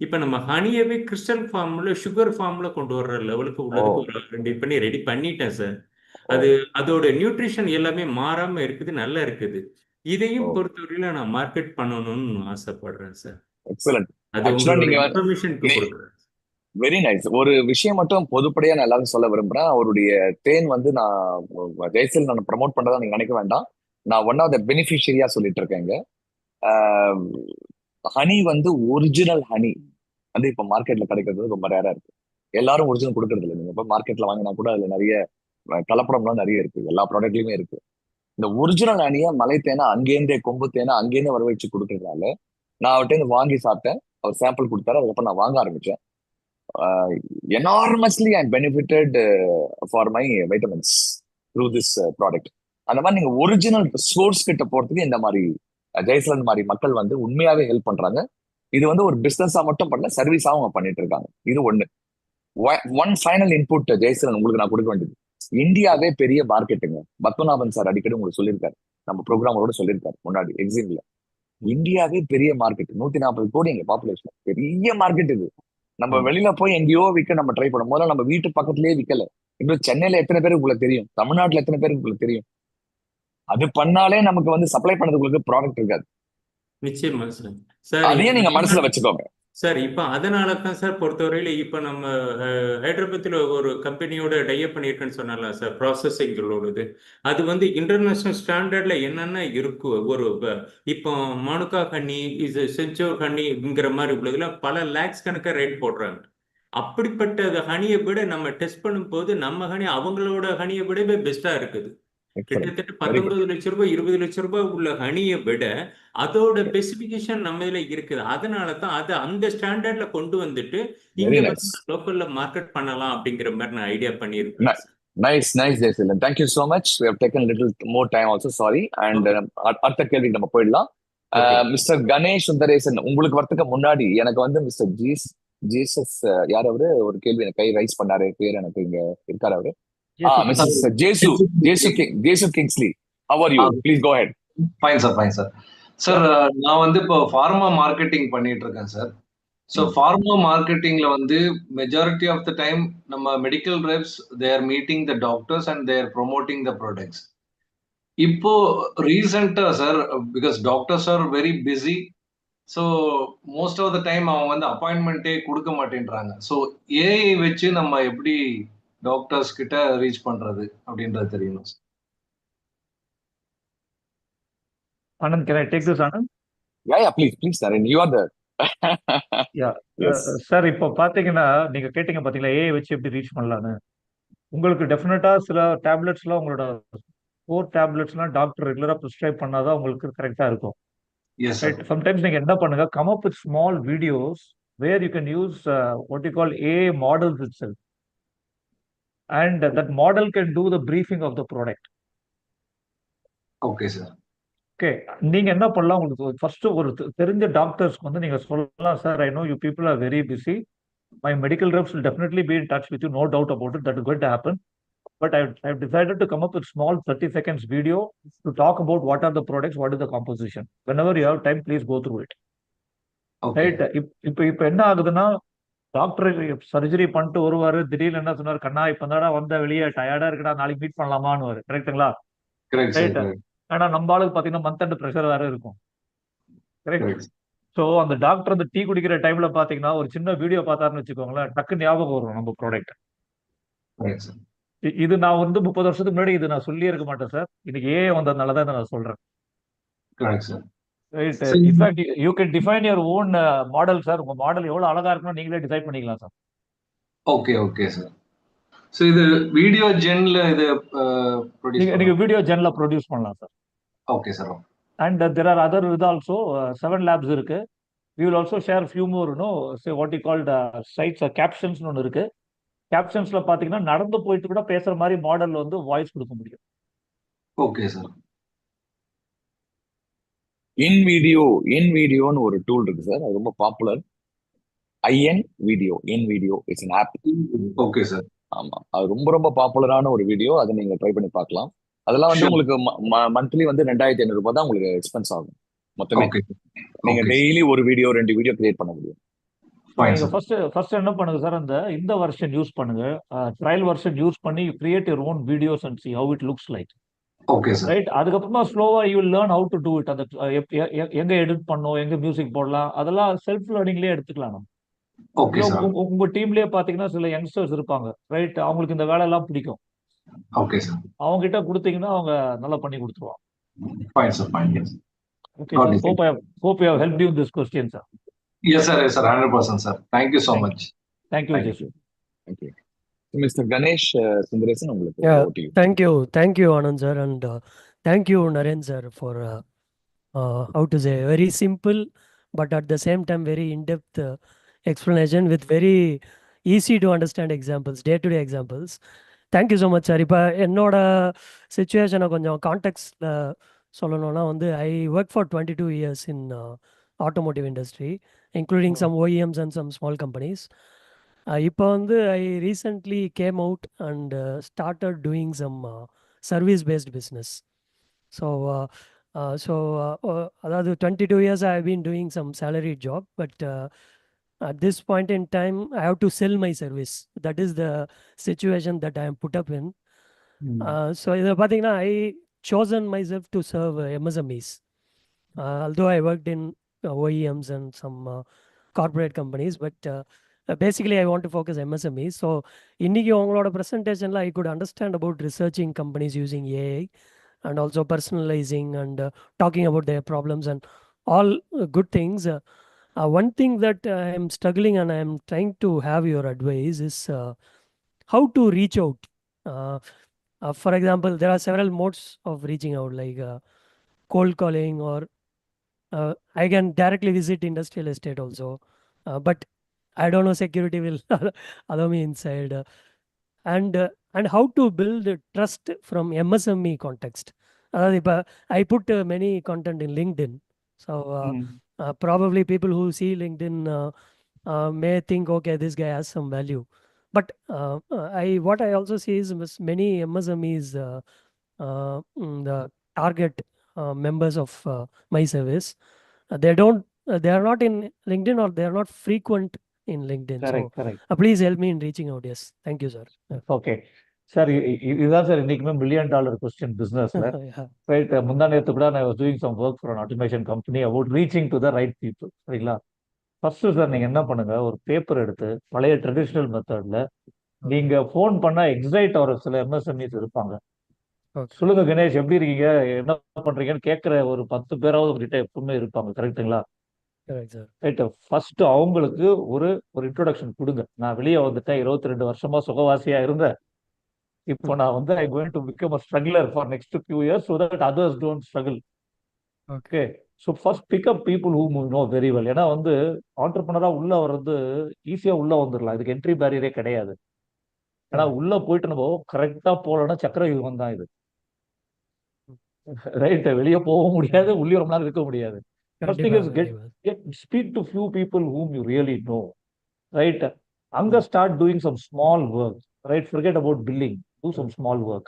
S5: இப்ப நம்ம ஹனியவே கிறிஸ்டல் ஃபார்ம்ல சுகர் ஃபார்ம்ல கொண்டு வர்ற லெவலுக்கு உள்ளதுக்கு ரெடி பண்ணிட்டேன் சார். அதோட நியூட்ரிஷன் எல்லாமே மாறாம இருக்குது, நல்லா இருக்குது. இதையும் பொறுத்தவரையில நான் மார்க்கெட் பண்ணணும்னு ஆசைப்படுறேன் சார்.
S2: எக்ஸலென்ட்.
S5: அது இன்ஃபர்மேஷனுக்கு கொடுக்குறேன்.
S2: Very nice. ஒரு விஷயம் மட்டும் பொதுப்படியா நான் எல்லாரும் சொல்ல விரும்புறேன். அவருடைய தேன் வந்து நான் ஜெயசீல் நான் ப்ரமோட் பண்றதா நீங்க நினைக்க வேண்டாம். நான் ஒன் ஆஃப் த பெனிஃபிஷியரியா சொல்லிட்டு இருக்கேங்க. ஹனி வந்து ஒரிஜினல் ஹனி வந்து இப்ப மார்க்கெட்ல கிடைக்கிறது ரொம்ப ரேரா இருக்கு. எல்லாரும் ஒரிஜினல் கொடுக்கறது இல்லை. நீங்க இப்ப மார்க்கெட்ல வாங்கினா கூட அதுல நிறைய கலப்படம்லாம் நிறைய இருக்கு, எல்லா ப்ராடக்ட்லயுமே இருக்கு. இந்த ஒரிஜினல் ஹனியை மலை தேனை அங்கேருந்தே கொம்பு தேனை அங்கேருந்தே வர வச்சு கொடுக்கறதுனால நான் அவர்கிட்ட வாங்கி சாப்பிட்டேன். அவர் சாம்பிள் கொடுத்தாரு, அதுக்கப்புறம் நான் வாங்க ஆரம்பிச்சேன். enormously I benefited for my vitamins through this product. அந்த மாதிரி நீங்க ஒரிஜினல் சோர்ஸ் கிட்ட போறதுக்கு இந்த மாதிரி ஜெயசீலன் மாதிரி மக்கள் வந்து உண்மையாவே ஹெல்ப் பண்றாங்க. இது வந்து ஒரு பிசினஸா மட்டும் பண்ணல, சர்வீஸாவும் அவங்க பண்ணிட்டு இருக்காங்க. இது ஒன் ஃபைனல் இன்புட் ஜெயசீலன் உங்களுக்கு நான் கொடுக்க வேண்டியது. இந்தியாவே பெரிய மார்க்கெட்டுங்க. பத்மநாபன் சார் அடிக்கடி உங்களுக்கு சொல்லியிருக்காரு, நம்ம ப்ரோக்ராமோட சொல்லியிருக்காரு முன்னாடி எக்ஸிம்ல. இந்தியாவே பெரிய மார்க்கெட், 140 கோடி எங்க பாப்புலேஷன், பெரிய மார்க்கெட் இது. நம்ம வெளியில போய் எங்கேயோ விற்க நம்ம ட்ரை பண்ணும் போது நம்ம வீட்டு பக்கத்துலயே விற்கல. இப்போ சென்னையில எத்தனை பேருக்கு உங்களுக்கு தெரியும், தமிழ்நாட்டுல எத்தனை பேருக்கு உங்களுக்கு தெரியும்? அது பண்ணாலே நமக்கு வந்து சப்ளை பண்ணதுக்கு ப்ராடக்ட் இருக்காது.
S5: நிச்சயமா சார்.
S2: அதையே நீங்க மனசுல வச்சுக்கோங்க
S5: சார். இப்ப அதனால தான் சார் பொறுத்தவரையில இப்ப நம்ம ஹைதராபாத்ல ஒரு கம்பெனியோட டைப் பண்ணியிருக்கேன்னு சொன்னால சார், ப்ராசஸிங்களோடது. அது வந்து இன்டர்நேஷனல் ஸ்டாண்டர்ட்ல என்னென்ன இருக்கு, ஒரு இப்போ மானுக்கா ஹனி, செஞ்சோர் ஹனிங்கிற மாதிரி உள்ளதுல பல லேக்ஸ் கணக்கா ரேட் போடுறாங்க. அப்படிப்பட்ட ஹனியை விட நம்ம டெஸ்ட் பண்ணும்போது நம்ம ஹனி அவங்களோட ஹனியை விடவே பெஸ்டா இருக்குது. கிட்டத்தட்ட 19 லட்சம் ரூபாய் 20 லட்சம் ரூபாய் உள்ள ஹனியை விட அதோட ஸ்பெசிபிகேஷன் நம்ம இதுல இருக்குது. அதனாலதான் அது அந்த ஸ்டாண்டர்ட்ல கொண்டு வந்துட்டு இங்க லோக்கல்ல மார்க்கெட் பண்ணலாம் அப்படிங்கிற மாதிரி நான் ஐடியா பண்ணியிருக்கேன்.
S2: Nice, Jason. Thank you so much. We have taken a little more time also, sorry. And அடுத்த கேள்விக்கு நம்ம போயிடலாம். மிஸ்டர் கணேஷ் சுந்தரேசன், உங்களுக்கு வரதுக்கு முன்னாடி எனக்கு வந்து மிஸ்டர் ஜீசஸ் யார் அவரு ஒரு கேள்வி எனக்கு கை ரைஸ் பண்ணாரு, பேர் எனக்கு இங்க இருக்காரு அவரு. Mrs Jesu Kingsley. How are you? Please go ahead.
S6: Fine, sir. Sir, நான் வந்து இப்போ pharma marketing பண்ணிட்டு இருக்கேன் சார். ஸோ ஃபார்மா மார்க்கெட்டிங்ல வந்து மெஜாரிட்டி ஆஃப் த டைம் நம்ம medical reps they're meeting the doctors and they're promoting the products. இப்போ ரீசெண்டா sir, because doctors are very busy, so most of the time அவங்க வந்து அப்பாயின்மெண்ட்டே கொடுக்க மாட்டேன்றாங்க. ஸோ ஏஐ வச்சு நம்ம எப்படி டாக்டர்ஸ் கிட்ட ரீச் பண்றது அப்படின்றது தெரியணும் sir.
S4: Anand, can I take this, Anand?
S2: Yeah, please, Naren. You are the
S4: sir, இப்போ பாத்தீங்கன்னா நீங்க கேட்டீங்க பாத்தீங்களா ஏஐ வச்சு எப்படி ரீச் பண்ணலான்னு. உங்களுக்கு டெஃபினட்டா சில டேப்லெட்ஸ்லாம் உங்களோட 4 டேப்லெட்ஸ்லாம் டாக்டர் ரெகுலரா ப்ரிஸ்கிரைப் பண்ணாதான் உங்களுக்கு கரெக்டா இருக்கும். சம்டைம்ஸ் நீங்க என்ன பண்ணுங்க, come up with small videos where you can use what you call AI models itself, and that model can do the briefing of the product.
S6: Okay sir.
S4: Okay, நீங்க என்ன பண்ணலாம், உங்களுக்கு ஃபர்ஸ்ட் ஒரு தெரிஞ்ச டாக்டர்ஸ்க்கு வந்து நீங்க சொல்லலாம், sir I know you people are very busy, my medical reps will definitely be in touch with you, no doubt about it, that is going to happen. But I've decided to come up with small 30 seconds video to talk about what are the products, what is the composition. Whenever you have time, please go through it. Right? இப்போ என்ன ஆகுதுன்னா, doctor surgery பண்ணிட்டு வருவாரு, திடீர்னு என்ன சொன்னார், கண்ணா இப்ப தானே வந்த வெளியே டயர்டா இருக்கடா, நாளைக்கு மீட் பண்ணலாமான்னு வரு. கரெக்டுங்களா? ரைட். ஆனா நம்ம ஆளுக்கு பாத்தீங்கன்னா மந்த் அண்ட் ப்ரெஷர் வேற இருக்கும். கரெக்ட். ஸோ அந்த டாக்டர் அந்த டீ குடிக்கிற டைம்ல பாத்தீங்கன்னா ஒரு சின்ன வீடியோ பார்த்தாருன்னு வச்சுக்கோங்களேன், டக்கு ஞாபகம் வரும் நம்ம ப்ராடக்ட். இது நான் வந்து 30 வருஷத்துக்கு முன்னாடி இது நான் சொல்லி இருக்க மாட்டேன் சார். இன்னைக்கு ஏஐ வந்ததுனால தான் நான் சொல்றேன். You can define your own model sir. உங்க மாடல் எவ்வளவு அழகா இருக்கணும் நீங்களே டிசைட் பண்ணிக்கலாம் சார்.
S6: Okay sir. சோ இது வீடியோ ஜென்ல இது
S4: நீங்க வீடியோ ஜென்ல ப்ரொடியூஸ் பண்ணலாம் sir.
S6: Okay sir.
S4: And there are other with also 7 labs இருக்கு. we will also share few more, say what you called sites or captions ஒன்னு இருக்கு. கேப்ஷன்ஸ்ல பாத்தீங்கன்னா நடந்து போயிட்டு கூட பேசுற மாதிரி மாடல் வந்து வாய்ஸ் கொடுக்க முடியும்.
S6: Okay sir.
S2: இன் வீடியோன்னு ஒரு டூல் இருக்கு சார், அது ரொம்ப popular. In video it's an app.
S6: Okay sir.
S2: ஆமா, அது ரொம்ப பாப்புலரான ஒரு வீடியோ. அதை நீங்க ட்ரை பண்ணி பார்க்கலாம். அதெல்லாம் வந்து உங்களுக்கு மந்த்லி வந்து 2500 ரூபாய் தான் உங்களுக்கு எக்ஸ்பென்ஸ் ஆகும் மொத்தமே. நீங்க டெய்லி ஒரு வீடியோ 2 வீடியோ கிரியேட் பண்ண முடியும்.
S4: நீங்க ஃபர்ஸ்ட் என்ன பண்ணுங்க சார், இந்த வெர்ஷன் யூஸ் பண்ணுங்க, ட்ரையல் வெர்ஷன் யூஸ் பண்ணி create your own videos and see how it looks like.
S6: Okay sir.
S4: Right. அதுக்கப்புறமா ஸ்லோவா you will learn how to do it. அந்த எங்க எடிட் பண்ணணும், எங்க மியூசிக் போடலாம், அதெல்லாம் செல்ஃப் லேர்னிங்லயே எடுத்துக்கலாம் நம்ம.
S6: Okay sir.
S4: உங்க டீம்லயே பாத்தீங்கன்னா சில யங்ஸ்டர்ஸ் இருப்பாங்க, ரைட், அவங்களுக்கு இந்த வேலை எல்லாம் பிடிக்கும்.
S6: Okay sir.
S4: அவங்க கிட்ட கொடுத்தீங்கன்னா அவங்க நல்லா பண்ணி கொடுத்துருவாங்க.
S6: Fine sir. Fine.
S4: Okay, hope I have helped you in this question, sir.
S6: Yes, sir. 100%, sir. Thank you so much.
S4: Thank you, Jesu.
S2: Thank you. Mr. Ganesh Sundaresan, உங்களுக்கு
S7: thank you Anand sir, and thank you Naren sir for how to say very simple but at the same time very in-depth explanation with very easy to understand examples, day-to-day examples. Thank you so much sir. இப்போ என்னோட சிச்சுவேஷனை கொஞ்சம் கான்டெக்ட்ல சொல்லணும்னா வந்து I work for 22 years in automotive industry, including some OEMs and some small companies. இப்போ வந்து I recently came out and started doing some service-based business. So அதாவது 22 years I have been doing some salaried job, but at this point in time I have to sell my service. That is the situation that I am put up in. So இதை பார்த்தீங்கன்னா I chosen myself to serve MSMEs. Although I worked in OEMs and some corporate companies, but basically I want to focus MSMEs. So இன்னைக்கு உங்களோட presentationல I could understand about researching companies using AI and also personalizing and talking about their problems and all good things. One thing that I am struggling and I am trying to have your advice is how to reach out. For example, there are several modes of reaching out, like cold calling, or I can directly visit industrial estate also, but I don't know security will allow me inside. and how to build trust from MSME context. I put many content in LinkedIn. So probably people who see LinkedIn may think, okay, this guy has some value. But what I also see is many MSMEs, the target members of my service, they are not in LinkedIn, or they are not frequent in LinkedIn.
S4: Correct.
S7: Please help me in reaching out. Yes. Thank you, sir.
S4: Okay. Sir இதுதான் sir இன்னைக்குமே $1 million question பிசினஸ்ல. Right, முந்தா நேரத்து கூட I was doing some work for an automation company about reaching to the right people. சரிங்களா? First sir நீங்க என்ன பண்ணுங்க, ஒரு பேப்பர் எடுத்து பழைய ட்ரெடிஷனல் மெத்தட்ல நீங்க ஃபோன் பண்ணா எக்ஸைட் ஆகிற சில MSMEs இருப்பாங்க. சொல்லுங்க கணேஷ், எப்படி இருக்கீங்க, என்ன பண்றீங்கன்னு கேட்கிற ஒரு 10 பேராவது உங்ககிட்ட எப்பவுமே இருப்பாங்க. கரெக்டுங்களா? ரைட். ஃபர்ஸ்ட் அவங்களுக்கு ஒரு இன்ட்ரோடக்ஷன் கொடுங்க. நான் வெளியே வந்துட்டேன், 22 வருஷமா சுகவாசியா இருந்தேன். இப்போ நான் வந்து I going to become a struggler for next few years so that others don't struggle. Okay. So first pick up people whom you know very well. ஏன்னா வந்து ஆண்டர்பிரனரா உள்ள வர்றது ஈஸியா உள்ள வந்துடலாம், இதுக்கு என்ட்ரி பேரியரே கிடையாது. ஏன்னா உள்ள போயிட்டு நம்ம கரெக்டா போலன்னா சக்கர யுகம் தான் இது. ரைட், வெளியே போக முடியாது, உள்ளே ரொம்ப நாள் இருக்க முடியாது. First thing is speak to few people whom you really know. Right, அங்க start doing some small work. Right, forget about billing, do some small work.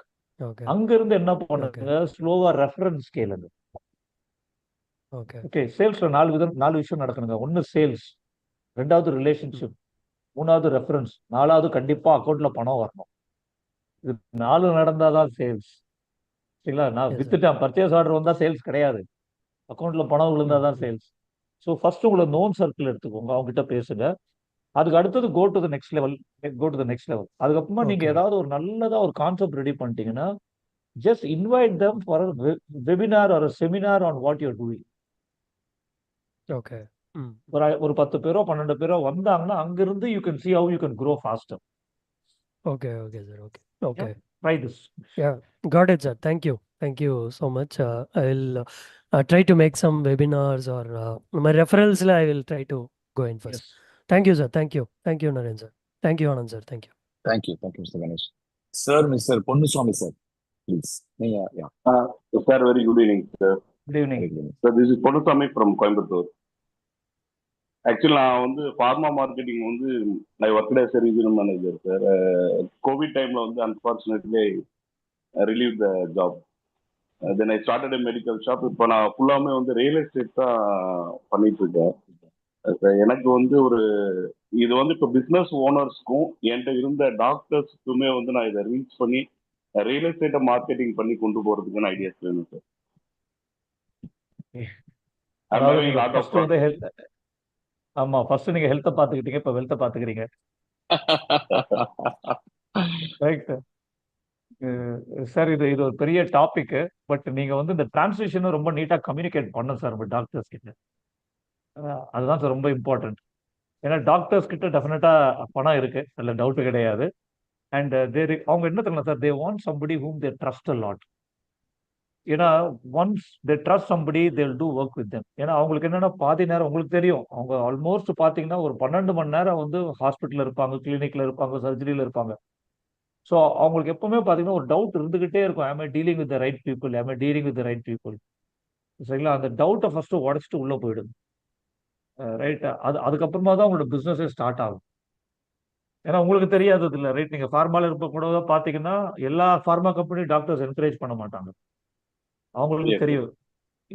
S4: அங்க இருந்து என்ன பண்ணுங்க, ஸ்லோவா ரெஃபரன்ஸ் கேளுங்க. ஓகே, சேல்ஸ்ல 4 விஷயம் நடக்கணுங்க. ஒன்னு சேல்ஸ், ரெண்டாவது ரிலேஷன்ஷிப், மூணாவது ரெஃபரன்ஸ், நாலாவது கண்டிப்பா அக்கௌண்ட்ல பணம் வரணும். இது 4 நடந்தாதான் சேல்ஸ். சரிங்களா? நான் வித்துட்டேன், பர்ச்சேஸ் ஆர்டர் வந்தா சேல்ஸ் கிடையாது, அக்கௌண்ட்ல பணம் விழுந்தாதான் சேல்ஸ். ஸோ ஃபர்ஸ்ட் உங்களை நோன் சர்க்கிள் எடுத்துக்கோங்க, அவங்க கிட்ட பேசுங்க. அதுக்கு அடுத்தது go to the next level. அதுக்கப்புறமா நீங்க ஏதாவது ஒரு நல்லதா ஒரு கான்செப்ட் ரெடி பண்ணிட்டீங்கன்னா, just invite them for webinar or seminar on what you are doing.
S7: Okay.
S4: ஒரு 10 பேரோ 12 பேரோ வந்தாங்கன்னா அங்கிருந்து you can see how you can grow faster.
S7: Okay, sir. Okay.
S4: Try this.
S7: Yeah, got it, sir. Thank you so much. I'll try to make some webinars, or my referrals I will try to go in first. Yes. Thank you, sir. Thank you, Narendra sir. Thank you, Anand sir. Thank you,
S2: Mr. Ganesh. Sir, Mr. Ponnuswamy sir, please. Yeah.
S8: Sir, very good evening, sir.
S4: Good evening.
S8: Sir, this is Ponnuswamy from Coimbatore. Actually, நான் வந்து pharma marketing வந்து I worked as a regional manager, sir. COVID timeல வந்து unfortunately I relieved the job. Then I started a medical shop. இப்போ நான் ஃபுல்லாமே வந்து real estate தான் பண்ணிட்டு இருக்கேன். எனக்கு வந்து இது வந்து இப்போ பிஸ்னஸ் ஓனர்ஸ்க்கும் என்கிட்ட இருந்த டாக்டர்ஸ்க்குமே வந்து நான் இதை ரீச் பண்ணி ரியல் எஸ்டேட்டை மார்க்கெட்டிங் பண்ணி கொண்டு போறதுக்குன்னு ஐடியாஸ் வேணும் சார்.
S4: ஆமா, ஃபர்ஸ்ட் நீங்க ஹெல்த்தை பாத்துக்கிட்டீங்க, இப்ப வெல்த்தை பாத்துக்கிறீங்க. ரைட் சார், இது ஒரு பெரிய டாபிக். பட் நீங்க வந்து இந்த டிரான்ஸ்லேஷனை ரொம்ப நீட்டா கம்யூனிகேட் பண்ணணும் சார் உங்க டாக்டர்ஸ் கிட்ட. அதுதான் சார் ரொம்ப இம்பார்ட்டன்ட். ஏன்னா டாக்டர்ஸ் கிட்ட டெஃபினட்டா பணம் இருக்கு, அதுல டவுட் கிடையாது. அண்ட் அவங்க என்ன தெரியல sir, they want somebody whom they trust a lot. ஏன்னா once they trust somebody they will do work with them. ஏன்னா அவங்களுக்கு என்னன்னா பாதி நேரம் உங்களுக்கு தெரியும், அவங்க ஆல்மோஸ்ட் பாத்தீங்கன்னா ஒரு 12 மணி நேரம் வந்து ஹாஸ்பிட்டல்ல இருப்பாங்க, கிளினிக்ல இருப்பாங்க, சர்ஜரியில இருப்பாங்க. ஸோ அவங்களுக்கு எப்பவுமே பாத்தீங்கன்னா ஒரு டவுட் இருந்துகிட்டே இருக்கும், am I dealing with the right people, am I dealing with the right people. சரிங்களா? அந்த டவுட்டை ஃபர்ஸ்ட் உடச்சிட்டு உள்ள போயிடுது. ரைட், அதுக்கப்புறமா தான் உங்களோட பிசினஸே ஸ்டார்ட் ஆகும். ஏன்னா உங்களுக்கு தெரியாதது இல்லை. ரைட், நீங்க ஃபார்மால இருப்ப கூட பாத்தீங்கன்னா எல்லா ஃபார்மா கம்பெனி டாக்டர்ஸ் என்கரேஜ் பண்ண மாட்டாங்க. அவங்களுக்கு தெரியும்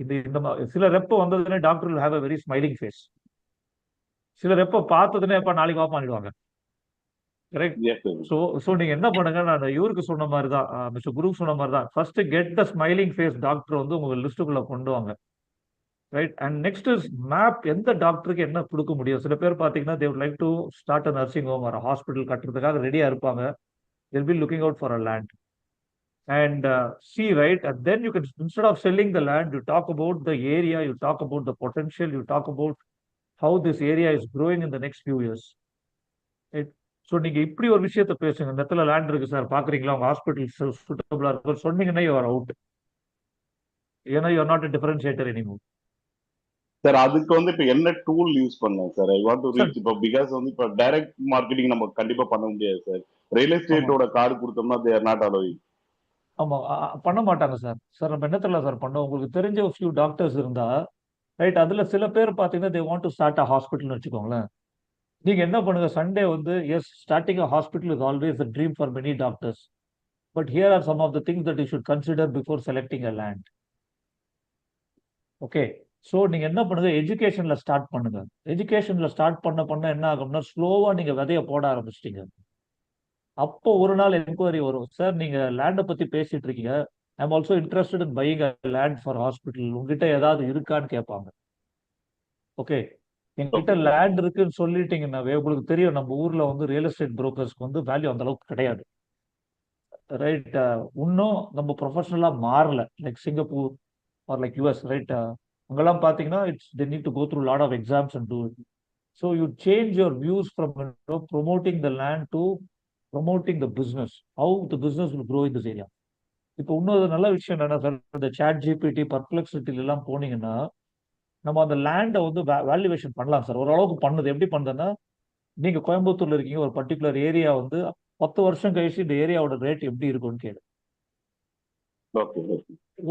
S4: இந்த சில ரெப்ப வந்ததுன்னே doctor will have a very smiling face. சில ரெப்ப பார்த்ததுன்னே எப்ப நாளைக்கு ஆஃப் பண்ணிடுவாங்க. கரெக்ட். ஸோ நீங்க என்ன பண்ணுங்க, நான் இவருக்கு சொன்ன மாதிரி தான், மிஸ்டர் குரு சொன்ன மாதிரி தான், first get the smiling face doctor வந்து உங்க லிஸ்ட்டுக்குள்ள கொண்டு வாங்க. Right, and next is map, எந்த டாக்டருக்கு என்ன கொடுக்க முடியும். சில பேர் பாத்தீங்கன்னா they would like to start a nursing home or a hospital கட்டுறதுக்காக ரெடியா இருப்பாங்க. they'll be looking out for a land and see, right, and then you can, instead of selling the land, you talk about the area, you talk about the potential, you talk about how this area is growing in the next few years. Right, so நீங்க இப்படி ஒரு விஷயத்த பேசுங்க. இந்த இடத்துல land இருக்கு sir, பாக்குறீங்களா, உங்க ஹாஸ்பிட்டல் சூட்டபிளா இருக்கு சொன்னீங்கன்னா யூ ஆர் அவுட். ஏன்னா you are not a differentiator anymore.
S8: Sir, அதுக்கு வந்து இப்போ என்ன டூல் யூஸ் பண்ணலாம் sir? I want to reach இப்போ பிகாஸ் வந்து இப்போ டைரக்ட் மார்க்கெட்டிங் நம்ம கண்டிப்பா பண்ண முடியாது சார். ரியல் எஸ்டேட்டோட கார்டு கொடுத்தோம்னா தே ஆர் நாட் அலோவிங்.
S4: ஆமா பண்ண மாட்டாங்க சார். சார் நம்ம என்ன தெரியல சார் பண்ணோம், உங்களுக்கு தெரிஞ்ச ஒரு ஃபியூ டாக்டர்ஸ் இருந்தா ரைட், அதுல சில பேர் பாத்தீங்கன்னா they want to start a ஹாஸ்பிட்டல்னு வச்சுக்கோங்களேன். நீங்க என்ன பண்ணுங்க, சண்டே வந்து yes starting a hospital is always a dream for many doctors, but here are some of the things that you should consider before selecting a land. Okay, so நீங்க என்ன பண்ணுங்க, எஜுகேஷன்ல start பண்ணுங்க. எஜுகேஷன்ல ஸ்டார்ட் பண்ண என்ன ஆகும்னா ஸ்லோவா நீங்க விதைய போட ஆரம்பிச்சிட்டீங்க. அப்போ ஒரு நாள் என்கொயரி வரும், சார் நீங்க லேண்டை பத்தி பேசிட்டு இருக்கீங்க, I am also interested in buying a land for hospital, உங்ககிட்ட ஏதாவது இருக்கான்னு கேட்பாங்க. ஓகே, என்கிட்ட லேண்ட் இருக்குன்னு சொல்லிட்டீங்கன்னாவே உங்களுக்கு தெரியும் நம்ம ஊர்ல வந்து ரியல் எஸ்டேட் புரோக்கர்ஸ்க்கு வந்து வேல்யூ அந்த அளவுக்கு கிடையாது. ரைட், இன்னும் நம்ம ப்ரொஃபஷனலா மாறல like Singapore or like US. Right, அங்கெல்லாம் பார்த்தீங்கன்னா it's they need to go through lot of exams and do it. So you change your views from promoting the land to promoting the business, how the business will grow in this area. இப்போ இன்னொரு நல்ல விஷயம் என்னன்னா sir, இந்த chat GPT பர்ப்ளெக்சிட்டில எல்லாம் போனீங்கன்னா நம்ம அந்த லேண்டை வந்து வேல்யூவேஷன் பண்ணலாம் சார். ஓரளவுக்கு பண்ணுது. எப்படி பண்ணுதுன்னா, நீங்க கோயம்புத்தூர்ல இருக்கீங்க, ஒரு பர்டிகுலர் ஏரியா வந்து 10 வருஷம் கழிச்சு இந்த ஏரியாவோட ரேட் எப்படி இருக்கும்னு கேளு.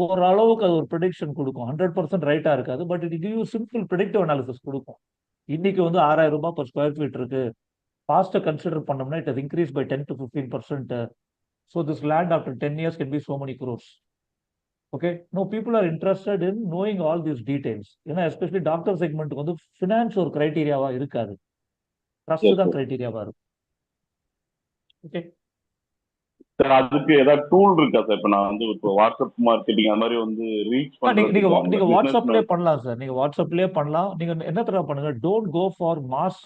S4: ஓரளவுக்கு அது ஒரு ப்ரெடிக்ஷன் கொடுக்கும். 100% ரைட்டா இருக்காது, but it give you simple predictive analysis கொடுக்கும். இன்னைக்கு வந்து 6000 ரூபாய் per ஸ்கொயர் ஃபீட் இருக்கு, காஸ்ட்டை கன்சிடர் பண்ணோம்னா it has increase by 10 to 15%. So this land after 10 years can be so many crores. Okay, no people are interested in knowing all these details. ஏன்னா especially doctor segment வந்து finance ஒரு கிரைட்டீரியாவா இருக்காது, trust தான் கிரைட்டீரியாவா இருக்கும். Okay
S8: sir, அதுக்கு ஏதாவது tool இருக்கா சார்? இப்போ நான் வந்து இப்போ வாட்ஸ்அப் மார்க்கெட்டிங் அது மாதிரி வந்து ரீச்
S4: நீங்க வாட்ஸ்அப்லயே பண்ணலாம் சார். நீங்க வாட்ஸ்அப்லயே பண்ணலாம். நீங்க என்ன தடவை பண்ணுங்க, don't go for mass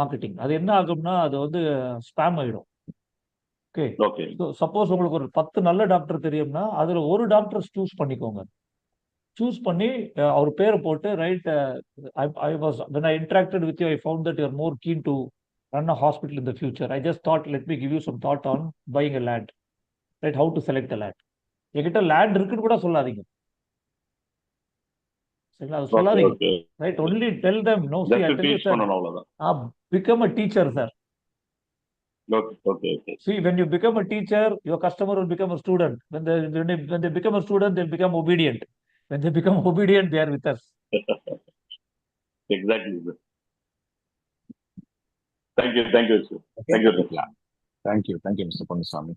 S4: marketing. அது என்ன ஆகும்னா அது வந்து ஸ்பேம் ஆயிடும். ஓகே, சப்போஸ் உங்களுக்கு ஒரு 10 நல்ல டாக்டர் தெரியும்னா அதுல ஒரு டாக்டர் சூஸ் பண்ணிக்கோங்க. சூஸ் பண்ணி அவர் பேரை போட்டு right, I was when I interacted with you I found that you are more keen to run a hospital in the future. I just thought let me give you some thought on buying a land, right, how to select a land. என்கிட்ட land இருக்குன்னு கூட சொல்லாதீங்க, சரிங்களா? அது சொல்லாதீங்க. Right, only tell them no, see I tell you sir, become a teacher sir.
S8: Okay.
S4: See, when you become a teacher, your customer will become a student. When they become a student, they'll become obedient. When they become obedient, they are with us.
S8: Exactly, sir. Thank you, sir. Thank you, sir.
S2: Thank you, Mr. Ponnusamy.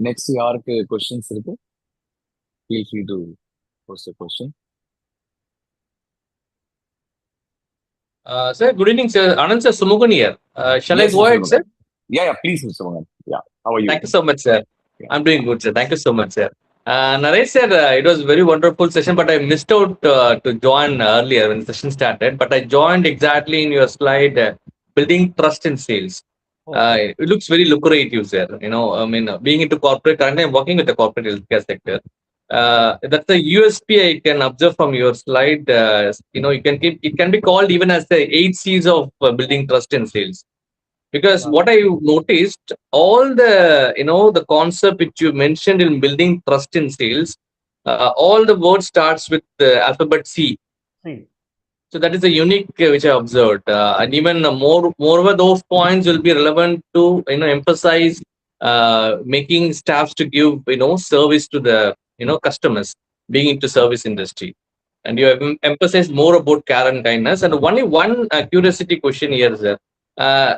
S2: Next, யாருக்கு questions இருக்கு? Feel free to post a question.
S9: Sir, good evening, sir. Anand sir, Sumugan here. Shall
S2: Yes,
S9: I go ahead, sir?
S2: Yeah, please, Mr. Sumugan. Yeah, how are you?
S9: Thank you so much, sir.
S2: Yeah.
S9: I'm doing good, sir. Thank you so much, sir. Naresh sir, it was a very wonderful session, but I missed out to join earlier when the session started. But I joined exactly in your slide, building trust in sales. It looks very lucrative, sir. You know, I mean, being into corporate, currently I'm working with the corporate healthcare sector. That's the USP I can observe from your slide. You know, it can be called even as the 8 C's of building trust in sales. Because what I noticed, all the, you know, the concept which you mentioned in building trust in sales, all the words starts with the alphabet C. So that is a unique which I observed, and even moreover, those points will be relevant to, you know, emphasize making staffs to give, you know, service to the, you know, customers being into service industry. And you have emphasized more about care and kindness. And only one curiosity question here, sir.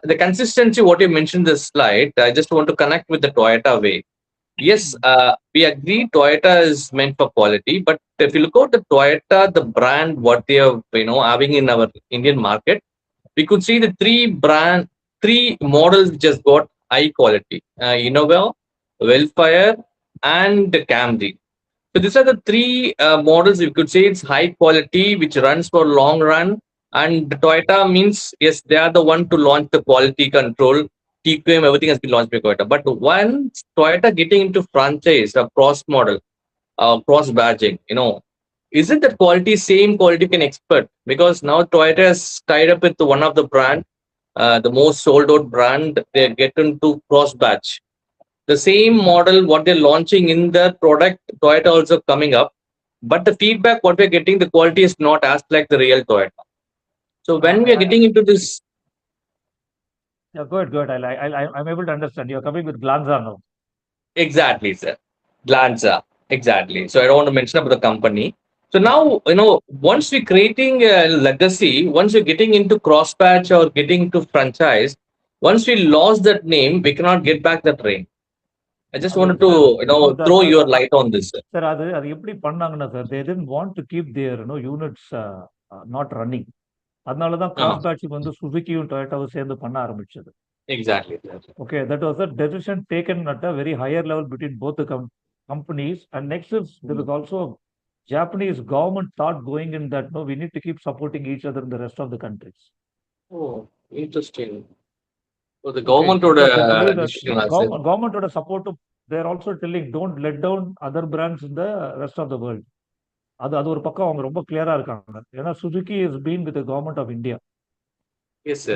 S9: The consistency, what you mentioned in the slide, I just want to connect with the Toyota way. Yes, we agree Toyota is meant for quality, but if you look at the Toyota, the brand, what they are, you know, having in our Indian market, we could see the three models which has got high quality: Innova, Wellfire, and Camry. So these are the three models we could say it's high quality, which runs for long run. And Toyota means, yes, they are the one to launch the quality control, TQM, everything has been launched by Toyota. But once Toyota getting into franchise, a cross model, cross badging, you know, isn't that quality same quality you can expect? Because now Toyota has tied up with one of the brand, the most sold out brand, they get into cross badge. The same model, what they're launching in the product, Toyota also coming up. But the feedback, what we're getting, the quality is not as like the real Toyota. So when we are getting into this,
S4: Yeah, good. I'm able to understand. You're coming with Glanza now.
S9: Exactly, sir. Glanza. Exactly. So I don't want to mention about the company. So now, once we're creating a legacy, once you're getting into cross patch or getting into franchise, once we lost that name, we cannot get back the train. I just wanted to, throw your light on this, sir.
S4: Sir, அது எப்படி பண்ணாங்கன்னா sir, they didn't want to keep their units not running. அதனால தான் cross patching வந்து சுசுகியும் டொயோட்டாவும் சேர்ந்து பண்ண ஆரம்பிச்சது.
S9: Exactly, sir.
S4: Okay, that was a decision taken at a very higher level between both the companies. And next is there is also Japanese government thought going in that no, we need to keep supporting each other in the rest of the countries.
S9: Oh, interesting. So the government
S4: government support. They're also telling don't let down other brands in the rest of the world. அது ஒரு பக்கம் அவங்க ரொம்ப கிளியரா இருக்காங்க. ஏன்னா Suzuki is been with government of India.
S9: Yes, sir.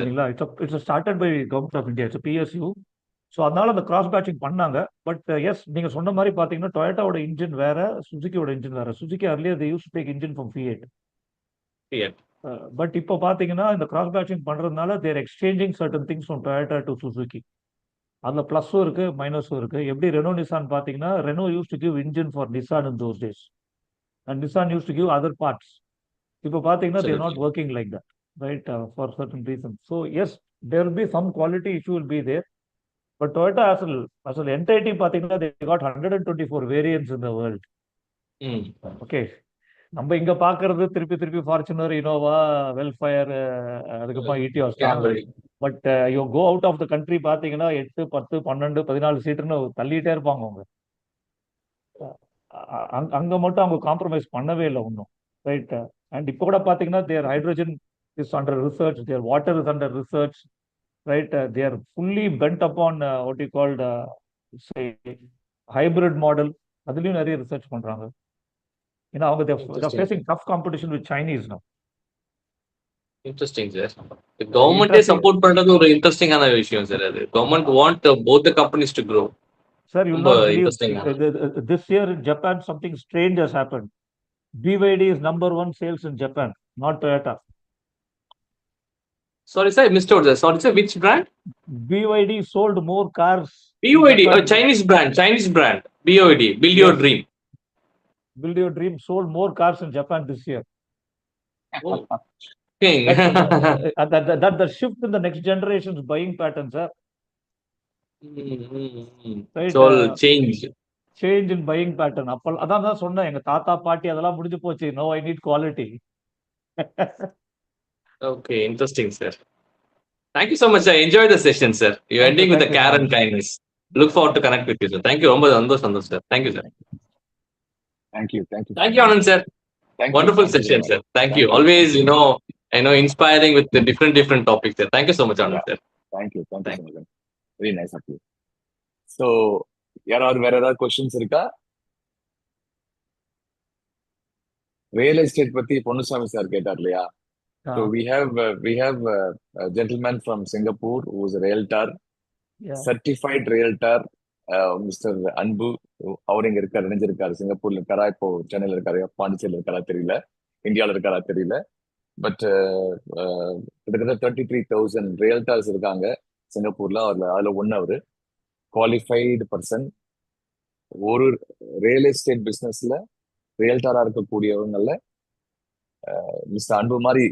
S4: It's started by government of India. It's PSU. So அதனால அந்த கிராஸ் பேட்சிங் பண்ணாங்க. பட் எஸ் நீங்க சொன்ன மாதிரி பாத்தீங்கன்னா டொயோட்டாவோட இன்ஜின் வேற, சுசுகியோட இன்ஜின் வேற. Suzuki earlier they use to take engine from Fiat. But இப்போ பாத்தீங்கன்னா இந்த கிராஸ் பேட்சிங் பண்றதுனால there exchanging certain things from Toyota to Suzuki. அதுல பிளஸும் இருக்கு மைனஸும் இருக்கு. எப்படி ரெனோ நிசான் பாத்தீங்கன்னா Reno use to give engine for Nissan in those days and Nissan used to give other parts. இப்போ பாத்தீங்கன்னா they are not working like that, right, for certain reasons. So yes, there will be some quality issue will be there, but Toyota as an entity பாத்தீங்கன்னா they got 124 variants in the world. Okay, நம்ம இங்க பாக்குறது திருப்பி Fortuner, Innova, Vellfire, அதுக்கப்புறம் Etios. But you go out of the country பாத்தீங்கன்னா 8, 10, 12, 14 சீட்டுன்னு தள்ளிட்டே இருப்பாங்க அவங்க. அங்க மட்டும் அவங்க காம்ப்ரமைஸ் பண்ணவே இல்லை ஒன்றும், ரைட். அண்ட் இப்போ கூட பாத்தீங்கன்னா there hydrogen is under research, there water is under research, right. There fully bent upon what you called hybrid model. அதுலயும் நிறைய ரிசர்ச் பண்றாங்க. ஏன்னா அவங்க facing tough competition with Chinese now.
S9: Interesting, sir. The government support பண்றது ஒரு இன்ட்ரெஸ்டிங்கான விஷயம் sir. அது government want both the companies to grow.
S4: Sir, you'll not believe this year in Japan something strange has happened. BYD is number 1 sales in Japan, not Toyota.
S9: Sorry, sir, I missed out there. Sorry, sir, which brand?
S4: BYD sold more cars.
S9: BYD, Chinese brand. BYD, Build Your Dream.
S4: Build Your Dream sold more cars in Japan this year.
S9: Oh. Okay.
S4: That the shift in the next generation's buying patterns, sir.
S9: Right, it's all change
S4: in buying pattern. அப்ப அதான் தான் சொன்னேன், எங்க தாத்தா பாட்டி அதெல்லாம் முடிஞ்சு போச்சு. No, I need quality.
S9: Okay, interesting, sir. Thank you so much. I enjoyed the session, sir. You're ending with a care and kindness. Look forward to connect with you, sir. Thank you. ரொம்ப சந்தோஷம், sir. Thank you, sir.
S2: Thank you.
S9: Anand, sir. Wonderful session, sir. Thank you. Always, inspiring with the different topics, sir. Thank you so much, Anand, sir.
S2: Thank you so much. Very nice of you. So, யாராவது வேற ஏதாவது questions இருக்கா? Real estate பத்தி Ponnusamy sir கேட்டார் இல்லையா? So we have a gentleman from Singapore who is a realtor, certified realtor, Mr. Anbu. அவர் இங்க இருக்காரு, நினைஞ்சிருக்காரு, சிங்கப்பூர்ல இருக்காரா, இப்போ சென்னையில இருக்காரு, பாண்டிச்சேரியில இருக்காரா தெரியல, இந்தியாவில இருக்காரா தெரியல. பட் கிட்டத்தட்ட 33,000 ரியல்டர்ஸ் இருக்காங்க சிங்கப்பூர்ல. அதுல ஒன்னு அவரு குவாலிஃபைடு பர்சன். ஒரு ரியல் எஸ்டேட் பிசினஸ்ல ரியல்டரா இருக்கக்கூடியவங்கல்ல மிஸ்டர் அன்பு மாதிரி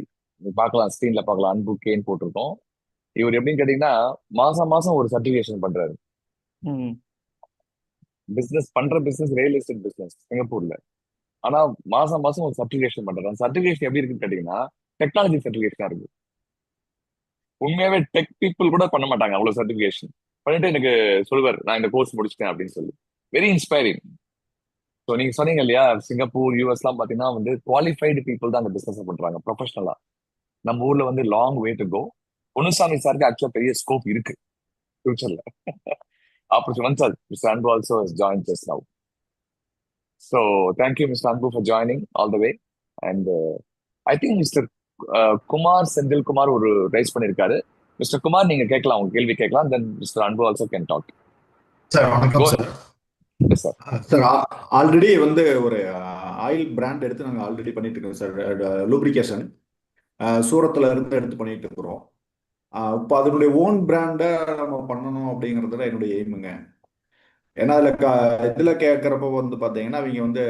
S2: பார்க்கலாம், ஸ்கிரீன்ல பார்க்கலாம், அன்பு கேன்னு போட்டிருக்கோம். இவர் எப்படின்னு கேட்டீங்கன்னா மாசம் ஒரு சர்டிபிகேஷன் பண்றாரு. பிசினஸ் ரியல் எஸ்டேட் பிசினஸ் சிங்கப்பூர்ல. ஆனா மாசம் ஒரு சர்டிபிகேஷன் பண்றாரு. அந்த சர்டிபிகேஷன் எப்படி இருக்குன்னு கேட்டீங்கன்னா டெக்னாலஜி சர்டிபிகேஷனா இருக்கு. உண்மையாவே டெக் பீப்புள் கூட பண்ண மாட்டாங்க அவ்வளவு சர்டிபிகேஷன் பண்ணிட்டு எனக்கு சொல்லுவார், நான் இந்த கோர்ஸ் முடிச்சிட்டேன் அப்படின்னு சொல்லி. Very inspiring. ஸோ நீங்க சொன்னீங்க இல்லையா, சிங்கப்பூர், US எல்லாம் பாத்தீங்கன்னா குவாலிஃபைடு பீப்புள் தான் அந்த பிசினஸ் பண்றாங்க ப்ரொஃபஷனலா. நம்ம ஊர்ல long way to go. Ponnusamy சாருக்கு ஆக்சுவலா பெரிய ஸ்கோப் இருக்கு ஃபியூச்சர்ல. Opportunity. Mr. Anbu also has joined just now. So thank you, Mr. Anbu, for joining all the way. And I think Mr. Kumar, Sendil Kumar ஒரு ரைஸ் பண்ணிருக்காரு. Mr. Kumar, நீங்க கேட்கலாம், உங்க கேள்வி கேட்கலாம். Then Mr. Anbu also can talk.
S10: Sir வணக்கம் sir.
S2: Yes sir.
S10: Sir already ஒரு oil brand எடுத்து நாங்கள் ஆல்ரெடி பண்ணிட்டு இருக்கோம் சார். லூப்ரிகேஷன் சூரத்துல இருந்து எடுத்து பண்ணிட்டு இருக்கிறோம். இப்போ அதனுடைய ஓன் பிராண்டை நம்ம பண்ணணும் அப்படிங்கிறதுல என்னுடைய எய்முங்க. ஏன்னா இதில் கேட்குறப்ப வந்து பார்த்தீங்கன்னா அவங்க வந்து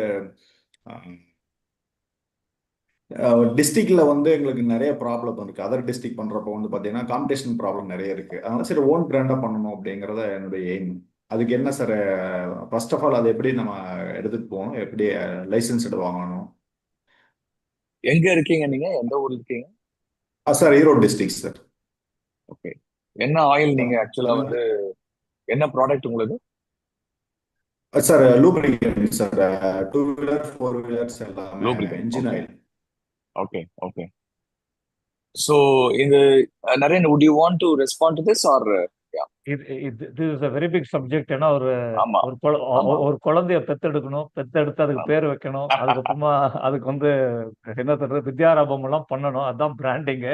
S10: டிஸ்ட்ரிக்ட்ல வந்து எங்களுக்கு நிறைய ப்ராப்ளம் இருக்கு. அதர் டிஸ்ட்ரிக்ட் பண்றப்போ வந்து பார்த்தீங்கன்னா காம்படிஷன் ப்ராப்ளம் நிறைய இருக்கு. அதனால சரி ஓன் பிராண்டா பண்ணணும் அப்படிங்கிறத என்னுடைய எய்ம். அதுக்கு என்ன சார், ஃபர்ஸ்ட் ஆஃப் ஆல் அதை எப்படி நம்ம எடுத்துட்டு போகணும், எப்படி லைசன்ஸ் வாங்கணும்?
S2: எங்க இருக்கீங்க நீங்க? எந்த ஊர்ல இருக்கீங்க?
S10: Sir Erode district sir.
S2: Okay. என்ன ஆயில் நீங்க ஆக்சுவலா வந்து என்ன ப்ராடக்ட் உங்களுக்கு?
S10: Sir lubricant sir, 2 wheeler 4 wheelers எல்லாமே
S2: lubricant.
S10: Engine oil.
S2: Okay okay. So இந்த Naren, would you want to respond to this or
S4: this is a very big subject. ஏன்னா
S2: ஆமா
S4: ஒரு குழந்தைய பெத்தெடுக்கணும், பெத்தெடுத்து அதுக்கு பேர் வைக்கணும், அதுக்கப்புறமா அதுக்கு வந்து என்ன சொல்றது வித்யாரம்பம் எல்லாம் பண்ணணும். அதுதான் பிராண்டிங்.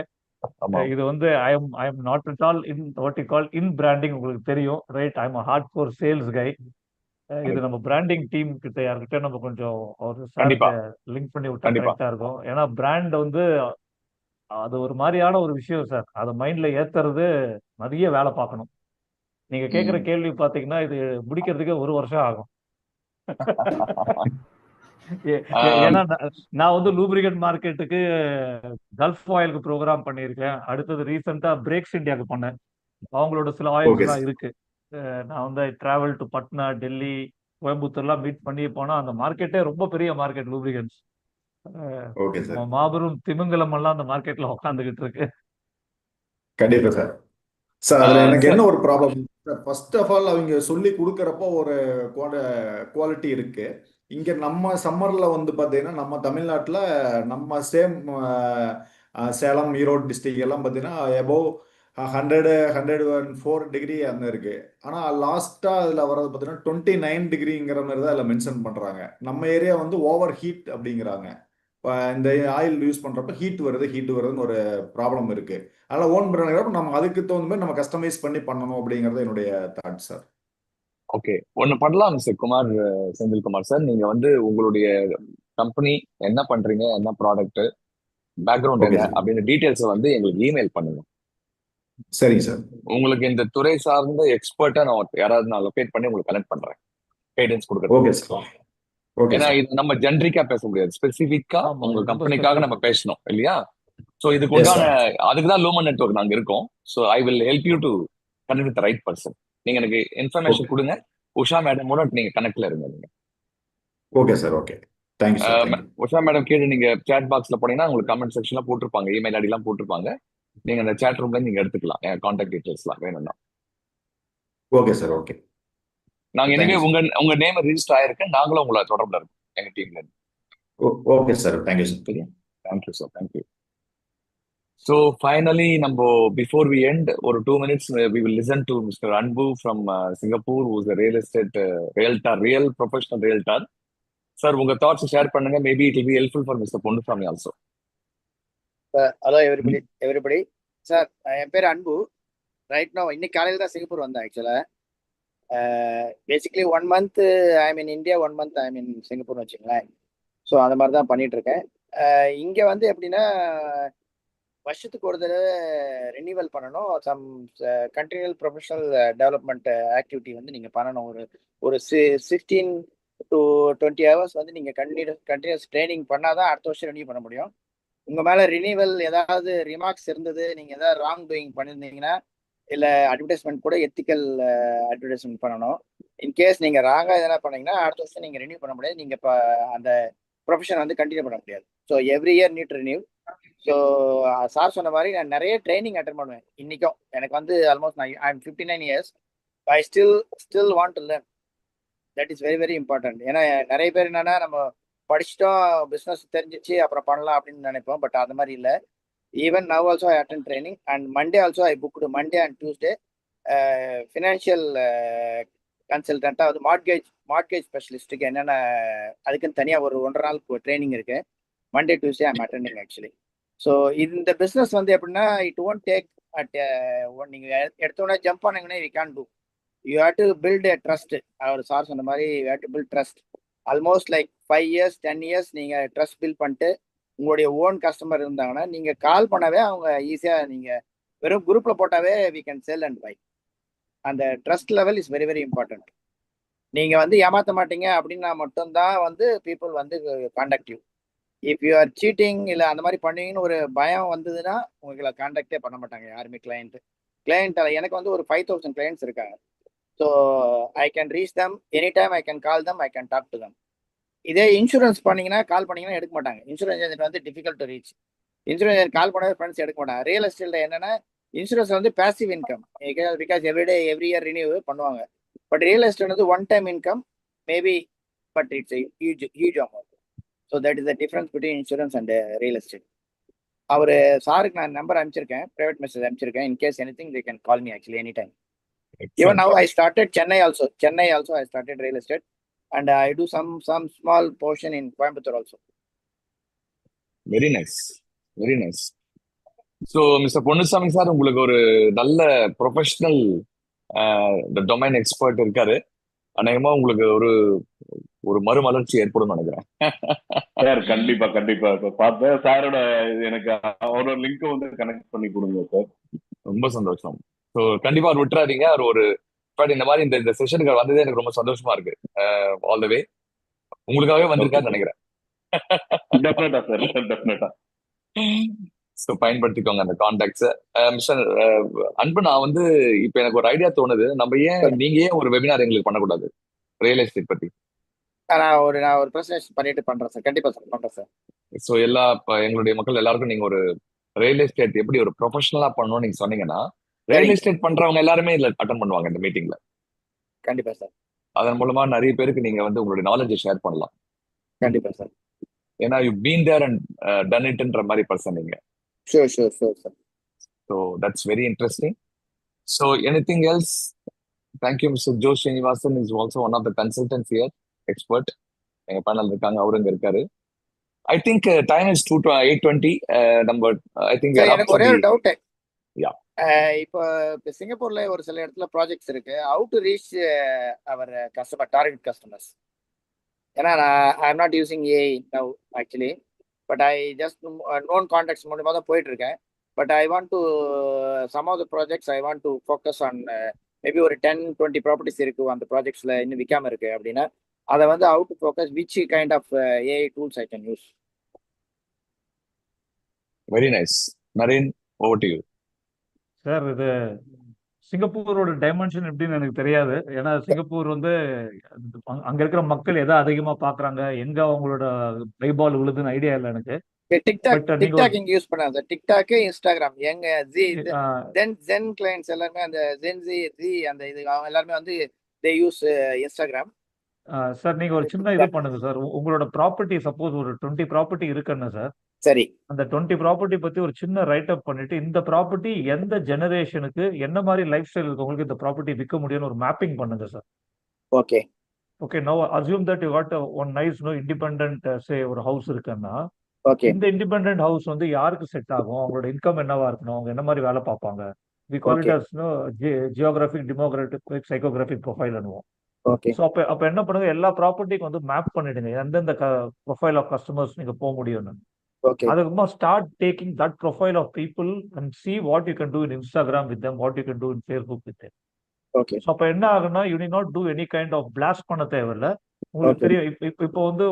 S4: இது வந்து I am not at all in what you call in branding. உங்களுக்கு தெரியும் right? I am hard core sales guy. இது நம்ம பிராண்டிங் டீம் கிட்ட யார்கிட்ட நம்ம கொஞ்சம் ஒரு சார்ட்ட லிங்க் பண்ணி விட்டா கரெக்டா இருக்கும். ஏன்னா பிராண்ட் வந்து அது ஒரு மாதிரியான ஒரு விஷயம் சார். அதை மைண்ட்ல ஏத்துறது நிறைய வேலை பார்க்கணும். நீங்க கேட்குற கேள்வி பாத்தீங்கன்னா இது முடிக்கிறதுக்கே 1 வருஷம் ஆகும். ஏன்னா நான் வந்து லூப்ரிகன்ட் மார்க்கெட்டுக்கு கல்ஃப் ஆயிலுக்கு ப்ரோக்ராம் பண்ணியிருக்கேன். அடுத்தது ரீசெண்டா பிரேக்ஸ் இந்தியாவுக்கு பண்ணேன். அவங்களோட சில ஆயில்ஸ் எல்லாம் இருக்கு. நான் வந்து டிராவல் டு பட்னா, டெல்லி, கோயம்புத்தூர்லாம் மீட் பண்ணி போனா அந்த மார்க்கெட்டே ரொம்ப பெரிய மார்க்கெட் லூப்ரிகன்ஸ். மாபெரும் திமிங்கலம் எல்லாம் அந்த மார்க்கெட்ல உட்காந்துக்கிட்டு இருக்கு.
S10: கண்டிப்பா சார். சார் அதுல எனக்கு என்ன ஒரு ப்ராப்ளம், ஃபர்ஸ்ட் ஆஃப் ஆல் அவங்க சொல்லி கொடுக்கறப்போ ஒரு குவாலிட்டி இருக்கு. இங்க நம்ம சம்மர்ல வந்து பாத்தீங்கன்னா நம்ம தமிழ்நாட்டுல நம்ம சேம் சேலம், ஈரோடு டிஸ்ட்ரிக்ட் எல்லாம் பாத்தீங்கன்னா எபோவ் 104 டிகிரி அந்த இருக்கு. ஆனா லாஸ்டா அதுல வர்றது பாத்தீங்கன்னா 29 டிகிரிங்கிற மாதிரி தான் அதுல மென்ஷன் பண்றாங்க. நம்ம ஏரியா வந்து ஓவர் ஹீட் அப்படிங்கிறாங்க. இந்த ஆயில் யூஸ் பண்றப்ப ஹீட் வருதுன்னு ஒரு ப்ராப்ளம் இருக்கு. அதனால ஓன் பிராண்ட் நம்ம அதுக்கு தகுந்த மாதிரி நம்ம கஸ்டமைஸ் பண்ணி பண்ணணும் அப்படிங்கறது என்னுடைய தாட் சார்.
S2: ஓகே, ஒன்னு பண்ணலாம் மிஸ்டர் குமார், செந்தில்குமார் சார். நீங்க வந்து உங்களுடைய கம்பெனி என்ன பண்றீங்க, என்ன ப்ராடக்ட், பேக்ரவுண்ட் என்ன அப்படின்னு டீடைல்ஸ் வந்து எங்களுக்கு இமெயில் பண்ணுங்க.
S10: சரிங்க சார்.
S2: உங்களுக்கு இந்த துறை சார்ந்த எக்ஸ்பர்ட்டா நான் யாராவது நான் லொகேட் பண்ணி உங்களுக்கு கனெக்ட் பண்றேன், கைடன்ஸ் கொடுக்குறேன்.
S10: Okay sir.
S2: ஏன்னா இது நம்ம ஜெனரிக்கா பேச முடியாது, ஸ்பெசிபிக்கா உங்க கம்பெனிக்காக நம்ம பேசணும் இல்லையா? சோ இதுக்கு உண்டான அதுக்குதான் லூமன் நெட்வொர்க் நாங்க இருக்கோம். So I will help you to connect with right person. நீங்க எனக்கு இன்ஃபர்மேஷன் கொடுங்க, உஷா மேடமோட நீங்க கனெக்ட்ல இருங்க. நீங்க
S10: okay sir. Okay, thank you sir.
S2: Usha madam கீழே நீங்க சேட் பாக்ஸ்ல போனீங்கன்னா உங்களுக்கு கமெண்ட் செக்ஷன்ல போட்டிருப்பாங்க, இமெயில் ஐடி எல்லாம் போட்டிருப்பாங்க. நீங்க அந்த சேட் ரூம்ல நீங்க எடுத்துக்கலாம் என் கான்டாக்ட் டீடைல்ஸ்லாம் வேணும்னா.
S10: Okay sir. ஓகே,
S2: நாங்க எனவே உங்க நேம் ரிஜிஸ்டர் ஆயிருக்கு, நாங்களும் உங்களை தொடர்புல இருக்கோம் எங்க டீம்ல.
S10: Okay sir. Thank you sir.
S2: Thank you sir. Thank you. So finally, before we end, or 2 minutes, we will listen to Mr. Anbu from Singapore, who is a real estate realtor, real professional realtor. Sir, unga thoughts share பண்ணுங்க. Maybe it will be helpful for Mr. Ponduswamy also.
S11: Hello everybody. Sir, என் பேர் அன்பு. Right now, இன்னைக்கு காலையில தான் Singapore வந்தேன் ஆக்சுவலா. Basically 1 month I am in India, 1 month I am in Singapore வச்சுங்களேன். So அந்த மாதிரி தான் பண்ணிட்டு இருக்கேன். இங்கே வந்து எப்படின்னா வருஷத்துக்கு ஒரு தடவை ரினியூவல் பண்ணணும். Some continual professional development activity வந்து நீங்கள் பண்ணணும். ஒரு 16 to 20 hours வந்து நீங்கள் கண்டினியூஸ் ட்ரைனிங் பண்ணால் தான் அடுத்த வருஷம் ரினியூ பண்ண முடியும். உங்கள் மேலே ரினியூவல் ஏதாவது ரிமார்க்ஸ் இருந்தது, நீங்கள் ஏதாவது ராங் டூயிங் பண்ணியிருந்தீங்கன்னா, இல்லை அட்வர்டைஸ்மெண்ட் கூட எத்திக்கல் அட்வர்டைஸ்மெண்ட் பண்ணணும். இன்கேஸ் நீங்கள் ராங்காக எதனா பண்ணீங்கன்னா அடுத்த வருஷம் நீங்கள் ரினியூ பண்ண முடியாது. நீங்கள் இப்போ அந்த ப்ரொஃபஷன் வந்து கண்டினியூ பண்ண முடியாது. So every year need renew. So sir சொன்ன மாதிரி நான் நிறைய ட்ரைனிங் அட்டென்ட் பண்ணுவேன். இன்றைக்கும் எனக்கு வந்து almost I am 59 years. I still want to learn. That is very very important. ஏன்னா நிறைய பேர் என்னன்னா நம்ம படிச்சுட்டோம், பிஸ்னஸ் தெரிஞ்சிச்சு அப்புறம் பண்ணலாம் அப்படின்னு நினைப்போம். பட் அது மாதிரி இல்லை. Even now also I attend training and Monday also I booked Monday and Tuesday financial கன்சல்டண்ட்டாக வந்து மார்ட்கேஜ் ஸ்பெஷலிஸ்ட்டுக்கு என்னென்ன அதுக்குன்னு தனியாக ஒரு 1.5 நாள் ட்ரைனிங் இருக்கு. Monday Tuesday I am attending actually. So இந்த பிஸ்னஸ் வந்து எப்படின்னா இட் ஒன்ட் டேக் அட் நீங்கள் எடுத்தோடனே ஜம்ப் பண்ணீங்கன்னா we can do. You have to build a trust. அவர் சார் சொன்ன மாதிரி you have to build trust. Almost like 5 years 10 years நீங்கள் ட்ரஸ்ட் பில்ட் பண்ணிட்டு உங்களுடைய ஓன் கஸ்டமர் இருந்தாங்கன்னா நீங்கள் கால் பண்ணவே அவங்க ஈஸியாக நீங்கள் வெறும் குரூப்ல போட்டாவே we can sell and buy. அந்த trust level is very very important. நீங்க வந்து ஏமாத்த மாட்டீங்க அப்படின்னா மட்டும்தான் வந்து பீப்புள் வந்து contact you. If you are cheating இல்லை அந்த மாதிரி பண்ணுவீங்கன்னு ஒரு பயம் வந்ததுன்னா உங்களை காண்டாக்டே பண்ண மாட்டாங்க யாருமே. கிளையண்ட் எனக்கு வந்து ஒரு 5000 கிளையண்ட்ஸ் இருக்காங்க. So I can reach them any time, I can call them, I can talk to them. இதே இன்சூரன்ஸ் பண்ணீங்கன்னா கால் பண்ணீங்கன்னா எடுக்க மாட்டாங்க. இன்சூரன்ஸ் ஏஜென்ட் வந்து difficult to reach. Insurance agent call பண்ணவே ஃப்ரெண்ட்ஸ் எடுக்க மாட்டாங்க. ரியல் எஸ்டேட்ல என்னன்னா இன்சூரன்ஸ் வந்து passive income, because every year renew பண்ணுவாங்க. பட் ரியல் எஸ்டேட் வந்து one time income maybe, but it's huge amount. So that is the difference between insurance and real estate. அவர் சாருக்கு நான் நம்பர் அனுப்பிச்சிருக்கேன், ப்ரைவேட் மெசேஜ் அனுப்பிச்சிருக்கேன். In case any thing they can call me actually any time. Even now I started Chennai also I started real estate, and I do some small portion in Coimbatore also.
S2: Very nice. So Mr. Ponnusamy sir, உங்களுக்கு ஒரு நல்ல professional domain expert இருக்காரு. அநேகமா உங்களுக்கு ஒரு மறுமலர்ச்சி ஏற்படும் நினைக்கிறேன்.
S8: சார் கண்டிப்பா இப்ப பார்த்தேன் சாரோட எனக்கு அவரோட லிங்க் வந்து கனெக்ட் பண்ணி கொடுங்க சார்.
S2: ரொம்ப சந்தோஷம். ஸோ கண்டிப்பா அவர் விட்டுறாதீங்க. அவர் ஒரு இந்த மாதிரி இந்த செஷனுக்கு வந்ததே எனக்கு ரொம்ப சந்தோஷமா இருக்கு. ஆல் த வே உங்களுக்காகவே வந்திருக்காருன்னு நினைக்கிறேன்.
S8: டெஃபினட்டா சார், டெஃபினட்டா.
S2: ஸோ பயன்படுத்திக்கோங்க அந்த கான்டாக்ட்ஸ். மிஸ்டர் அன்பு, நான் வந்து இப்ப எனக்கு ஒரு ஐடியா தோணுது, நீங்க ஏன் ஒரு வெபினார் எங்களுக்கு பண்ணக்கூடாது ரியல் எஸ்டேட் பத்தி?
S11: நான் ஒரு பிரசன்டேஷன் பண்ணிட்டு பண்றேன் சார். கண்டிப்பா சார் பண்றேன் சார்.
S2: ஸோ எங்களுடைய மக்கள் எல்லாருக்கும் நீங்க ஒரு ரியல் எஸ்டேட் எப்படி ஒரு ப்ரொஃபஷனலா பண்ணணும்னு நீங்க சொன்னீங்கன்னா ரியல் எஸ்டேட் பண்றவங்க எல்லாருமே இதுல அட்டன் பண்ணுவாங்க இந்த மீட்டிங்ல.
S11: கண்டிப்பா சார்.
S2: அதன் மூலமா நிறைய பேருக்கு நீங்க வந்து உங்களுடைய நாலேஜை ஷேர் பண்ணலாம்.
S11: கண்டிப்பா சார்.
S2: ஏன்னா you been there and done இட்ன்ற மாதிரி பர்சன் நீங்க.
S11: Sure sir.
S2: So that's very interesting. So anything else? Thank you. Mister Joe Srinivasan is also one of the consultants here, expert. எங்க பேனல் இருக்காங்க, அவரு இங்க இருக்காரு. I think time is 8:20. நம்ம I think
S11: எனக்கு ஒரே ஒரு டவுட்.
S2: யா,
S11: இப்போ சிங்கப்பூர்ல ஒரு சில இடத்துல ப்ராஜெக்ட்ஸ் இருக்கு. How to reach our customer, target customers? ஏன்னா I am not using AI now actually, but I just known contacts மூலமாக தான் போயிட்டு இருக்கேன். But I want to some of the projects I want to focus on maybe ஒரு 10-20 properties இருக்கு அந்த ப்ராஜெக்ட்ஸ்ல இன்னும் விற்காம இருக்கு அப்படின்னா அதை வந்து how to focus, which kind of AI tools I can use?
S2: Very nice. Naren, over to you.
S4: Sir, இது சிங்கப்பூரோட டைமென்ஷன் எப்படின்னு எனக்கு தெரியாது. ஏன்னா சிங்கப்பூர் வந்து அங்க இருக்கிற மக்கள் எதை அதிகமா பாக்குறாங்க, எங்க அவங்களோட பைபால் விழுதுன்னு ஐடியா இல்லை எனக்கு.
S11: டிக்டாக் இங்க யூஸ் பண்ணாங்க சார். TikTok, Instagram. எங்க ஜென் கிளையன்ட்ஸ் எல்லாருமே அந்த ஜென் ஜி அந்த இது அவங்க எல்லாருமே வந்து தே யூஸ் இன்ஸ்டாகிராம்.
S4: சார், நீங்க ஒரு சின்ன இது பண்ணுங்க சார். உங்களோட ப்ராப்பர்ட்டி சப்போஸ் ஒரு 20 ப்ராப்பர்ட்டி இருக்குன்னு சார்,
S11: சரி,
S4: அந்த 20 ப்ராப்பர்ட்டி பத்தி ஒரு சின்ன ரைட் அப் பண்ணிட்டு இந்த ப்ராப்பர்ட்டி எந்த ஜெனரேஷனுக்கு என்ன மாதிரி லைஃப் ஸ்டைல் இருக்கவங்களுக்கு இந்த ப்ராப்பர்ட்டி விற்க முடியும்னு ஒரு மேப்பிங் பண்ணுங்க sir.
S11: Okay.
S4: Now assume that you got one nice independent say ஒரு ஹவுஸ் இருக்குன்னா, இந்த இண்டிபெண்டன்ட் ஹவுஸ் வந்து யாருக்கு செட் ஆகும், அவங்களோட இன்கம் என்னவா இருக்கணும், அவங்க என்ன மாதிரி வேலை பார்ப்பாங்க, we call it as geographic, demographic, psychographic profile அனுவோம். ஸோ அப்ப என்ன பண்ணுங்க, எல்லா ப்ராப்பர்ட்டிக்கு வந்து மேப் பண்ணிடுங்க எந்தெந்த ப்ரொஃபைல் ஆஃப் கஸ்டமர்ஸ் நீங்க போக முடியும்னு. அதுக்கப்புறமா start taking that profile of people and see what you can do in Instagram with them, what you can do in Facebook with them. So அப்ப என்ன ஆகுன்னா, you need not do any kind of blast பண்ண தேவையில்லை. உங்களுக்கு தெரியும், இப்போ வந்து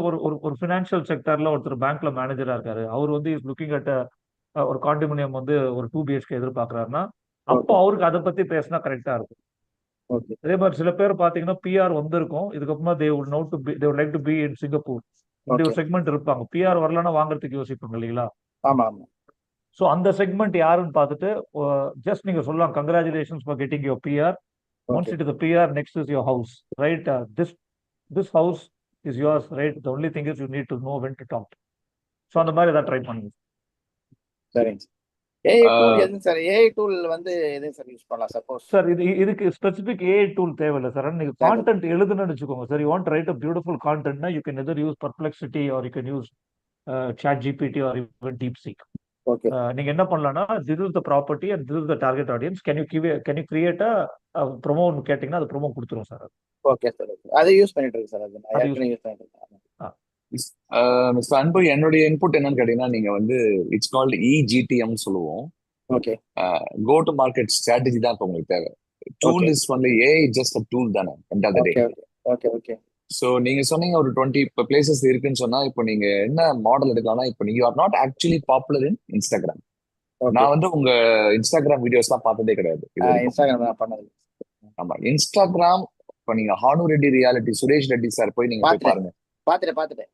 S4: ஒரு ஃபினான்ஷியல் செக்டர்ல ஒருத்தர் பேங்க்ல மேனேஜரா இருக்காரு. அவர் வந்து இஸ் லுக்கிங் அட் ஒரு காண்டிமினியம் வந்து ஒரு 2 BHK எதிர்பார்க்கறாருன்னா, அப்போ அவருக்கு அதை பத்தி பேசினா கரெக்டா இருக்கும். அதே மாதிரி சில பேர் பாத்தீங்கன்னா PR வந்திருக்கும், இதுக்கப்புறமா they would like to be in Singapore. இந்த ஒரு செக்மெண்ட் இருப்பாங்க. PR வரலன்னா வாங்குறதுக்கு யோசிப்பாங்க இல்லைங்களா?
S11: ஆமா ஆமா.
S4: ஸோ அந்த செக்மெண்ட் யாருன்னு பார்த்துட்டு ஜஸ்ட் நீங்க சொல்லலாம், congratulations for getting your PR. Once it is PR, next is your house, right? This house is yours, right? The only thing is you need to know when to talk. So அந்த மாதிரி ஏதாவது try பண்ணுங்க.
S11: சரிங்க AI tool எதுவும் sir? AI tool வந்து எதுவும் sir use பண்ணலாம் suppose?
S4: Sir, இதுக்கு ஸ்பெசிபிக் ஏஐ டூல் தேவையில்லை சார். நீங்க கான்டென்ட் எழுதுன்னு வச்சுக்கோங்க sir. You want right a beautiful கான்டென்ட்னா you can either use perplexity or you can use ChatGPT or even DeepSeek. நீங்க என்ன பண்ணலாம்னா, this is the property and this is the target audience, can you create a promo கேட்டீங்கன்னா அது promo கொடுத்துரும் sir.
S11: Okay sir, அதை use பண்ணிட்டு இருக்கு sir. அது நான் ஏற்கனவே யூஸ் பண்ணிட்டு இருக்கேன்.
S2: மிஸ்டர் அன்பு, என்னுடைய இன்புட் என்னன்னு கேட்டீங்கன்னா, நீங்க வந்து இட்ஸ் கால்ட் EGTM சொல்லுவோம்.
S11: Okay
S2: go to market strategy தான் இப்போ உங்களுக்கு தேவை. Tool
S11: Okay.
S2: Is only AI just a tool தானே end of the day.
S11: Okay okay okay
S2: so நீங்க சொன்னீங்க ஒரு 20 இப்போ பிளேசஸ் இருக்குன்னு சொன்னா இப்போ நீங்க என்ன மாடல் எடுக்கலாம்னா இப்போ நீங்க are not actually popular in Instagram.
S11: Okay
S2: நான் வந்து உங்க இன்ஸ்டாகிராம் வீடியோஸ்லாம் பார்த்ததே கிடையாது இது வரைக்கும்.
S11: இன்ஸ்டாகிராம் நான் பண்ணது
S2: ஆமா இன்ஸ்டாகிராம் இப்போ நீங்க ஹானு ரெட்டி ரியாலிட்டி சுரேஷ் ரெட்டி சார் போய் நீங்க போய் பாருங்க.
S11: பார்த்துட்டேன்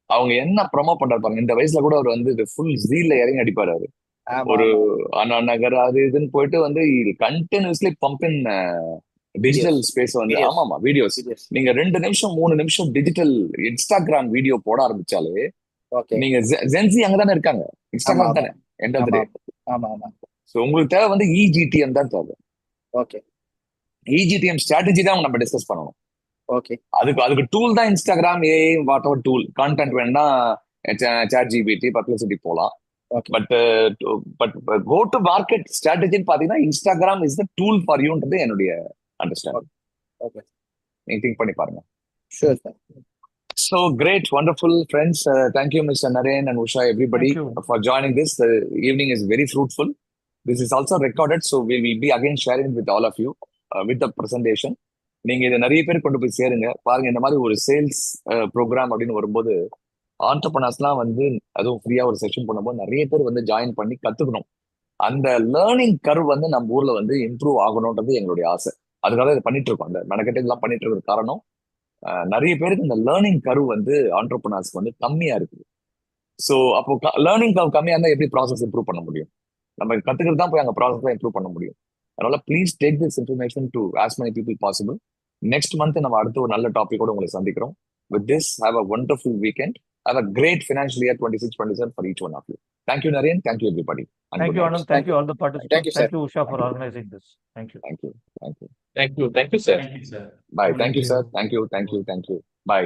S2: அவங்க என்ன ப்ரொமோ பண்றாரு பாருங்க. இந்த வயசுல கூட அவர் வந்து ஃபுல் ஜீல்ல இறங்கி அடிப்பாரு அவரு.
S11: ஆமா
S2: ஒரு
S11: ஆமா
S2: அண்ணா நகர் அது இதுன்னு போயிட்டு வந்து கண்டினியூஸ்லி பம்பின் டிஜிட்டல் ஸ்பேஸ் வந்து
S11: Videos.
S2: ஆமாமா வீடியோஸ்.
S11: Videos.
S2: நீங்க 2 நிமிஷம் 3 நிமிஷம் டிஜிட்டல் இன்ஸ்டாகிராம் வீடியோ போட ஆரம்பிச்சாலே
S11: ஓகே
S2: நீங்க ஜென்சி அங்கதானே இருக்காங்க,
S11: ஆமா
S2: இன்ஸ்டாகிராம்
S11: ஆமா
S2: தானே எண்ட் ஆஃப் த
S11: ஆமா
S2: டே.
S11: ஆமா ஆமா
S2: ஸோ உங்களுக்கு தேவை வந்து இஜிடிஎம் தான் தேவை.
S11: ஓகே
S2: இஜிடிஎம் ஸ்ட்ராட்டஜி தான் நம்ம டிஸ்கஸ் பண்ணணும்.
S11: ஓகே
S2: அதுக்கு டூல் தான் Instagram, AI whatever tool. Content வேணா சாட் ஜிபிடி பப்ளிசிட்டி போகலாம்.
S11: Okay
S2: but go to market ஸ்ட்ராட்டஜின்னு பாத்தீங்கன்னா Instagram is the tool for யூன்றது என்னுடைய அண்டர்ஸ்டாண்டிங்.
S11: ஓகே
S2: நீங்க திங்க் பண்ணி பாருங்க.
S11: Sure sir
S2: So great, wonderful friends. Thank you, Mr. Naren and Usha, everybody,
S4: Thank you.
S2: for joining this. The evening is very fruitful. This is also recorded, so we will be again sharing with all of you with the presentation. நீங்க இதை நிறைய பேர் கொண்டு போய் சேருங்க. பாருங்க, இந்த மாதிரி ஒரு சேல்ஸ் ப்ரோக்ராம் அப்படின்னு வரும்போது ஆண்டர்பனர்ஸ்லாம் வந்து அதுவும் ஃப்ரீயா ஒரு செஷன் பண்ணும்போது நிறைய பேர் வந்து ஜாயின் பண்ணி கத்துக்கணும். அந்த லேர்னிங் கர்வ் வந்து நம்ம ஊர்ல வந்து இம்ப்ரூவ் ஆகணும்ன்றது எங்களுடைய ஆசை. அதுக்காக இதை பண்ணிட்டு இருக்கோம். அந்த மெனக்கெட்டு இதெல்லாம் பண்ணிட்டு இருக்கிற காரணம் நிறைய பேருக்கு இந்த லேர்னிங் கர்வ் வந்து ஆண்டர்பனர்ஸ்க்கு வந்து கம்மியா இருக்குது. ஸோ அப்போ லேர்னிங் கர்வ் கம்மியா இருந்தா எப்படி ப்ராசஸ் இம்ப்ரூவ் பண்ண முடியும்? நம்ம கத்துக்கிறது தான் போய் அங்க ப்ராசஸ் இம்ப்ரூவ் பண்ண முடியும். அதனால please take this information to as many people possible. Next month நம்ம அடுத்த ஒரு நல்ல டாபிக்கோட உங்களை சந்திக்கிறோம். With this have a wonderful weekend. Have a great financial year 26-27 for each one of you. Thank you, Naren. Thank you, everybody. And
S4: Thank
S2: good
S4: you,
S2: night.
S4: Anand. Thank you, all the participants.
S11: Thank you, sir.
S4: Thank you, Usha, for organizing this. Thank you.
S2: Thank you. Thank you.
S9: Thank you, sir.
S5: Thank you, sir.
S2: Bye. Thank you, sir. Thank you. Thank you. Thank you. Bye.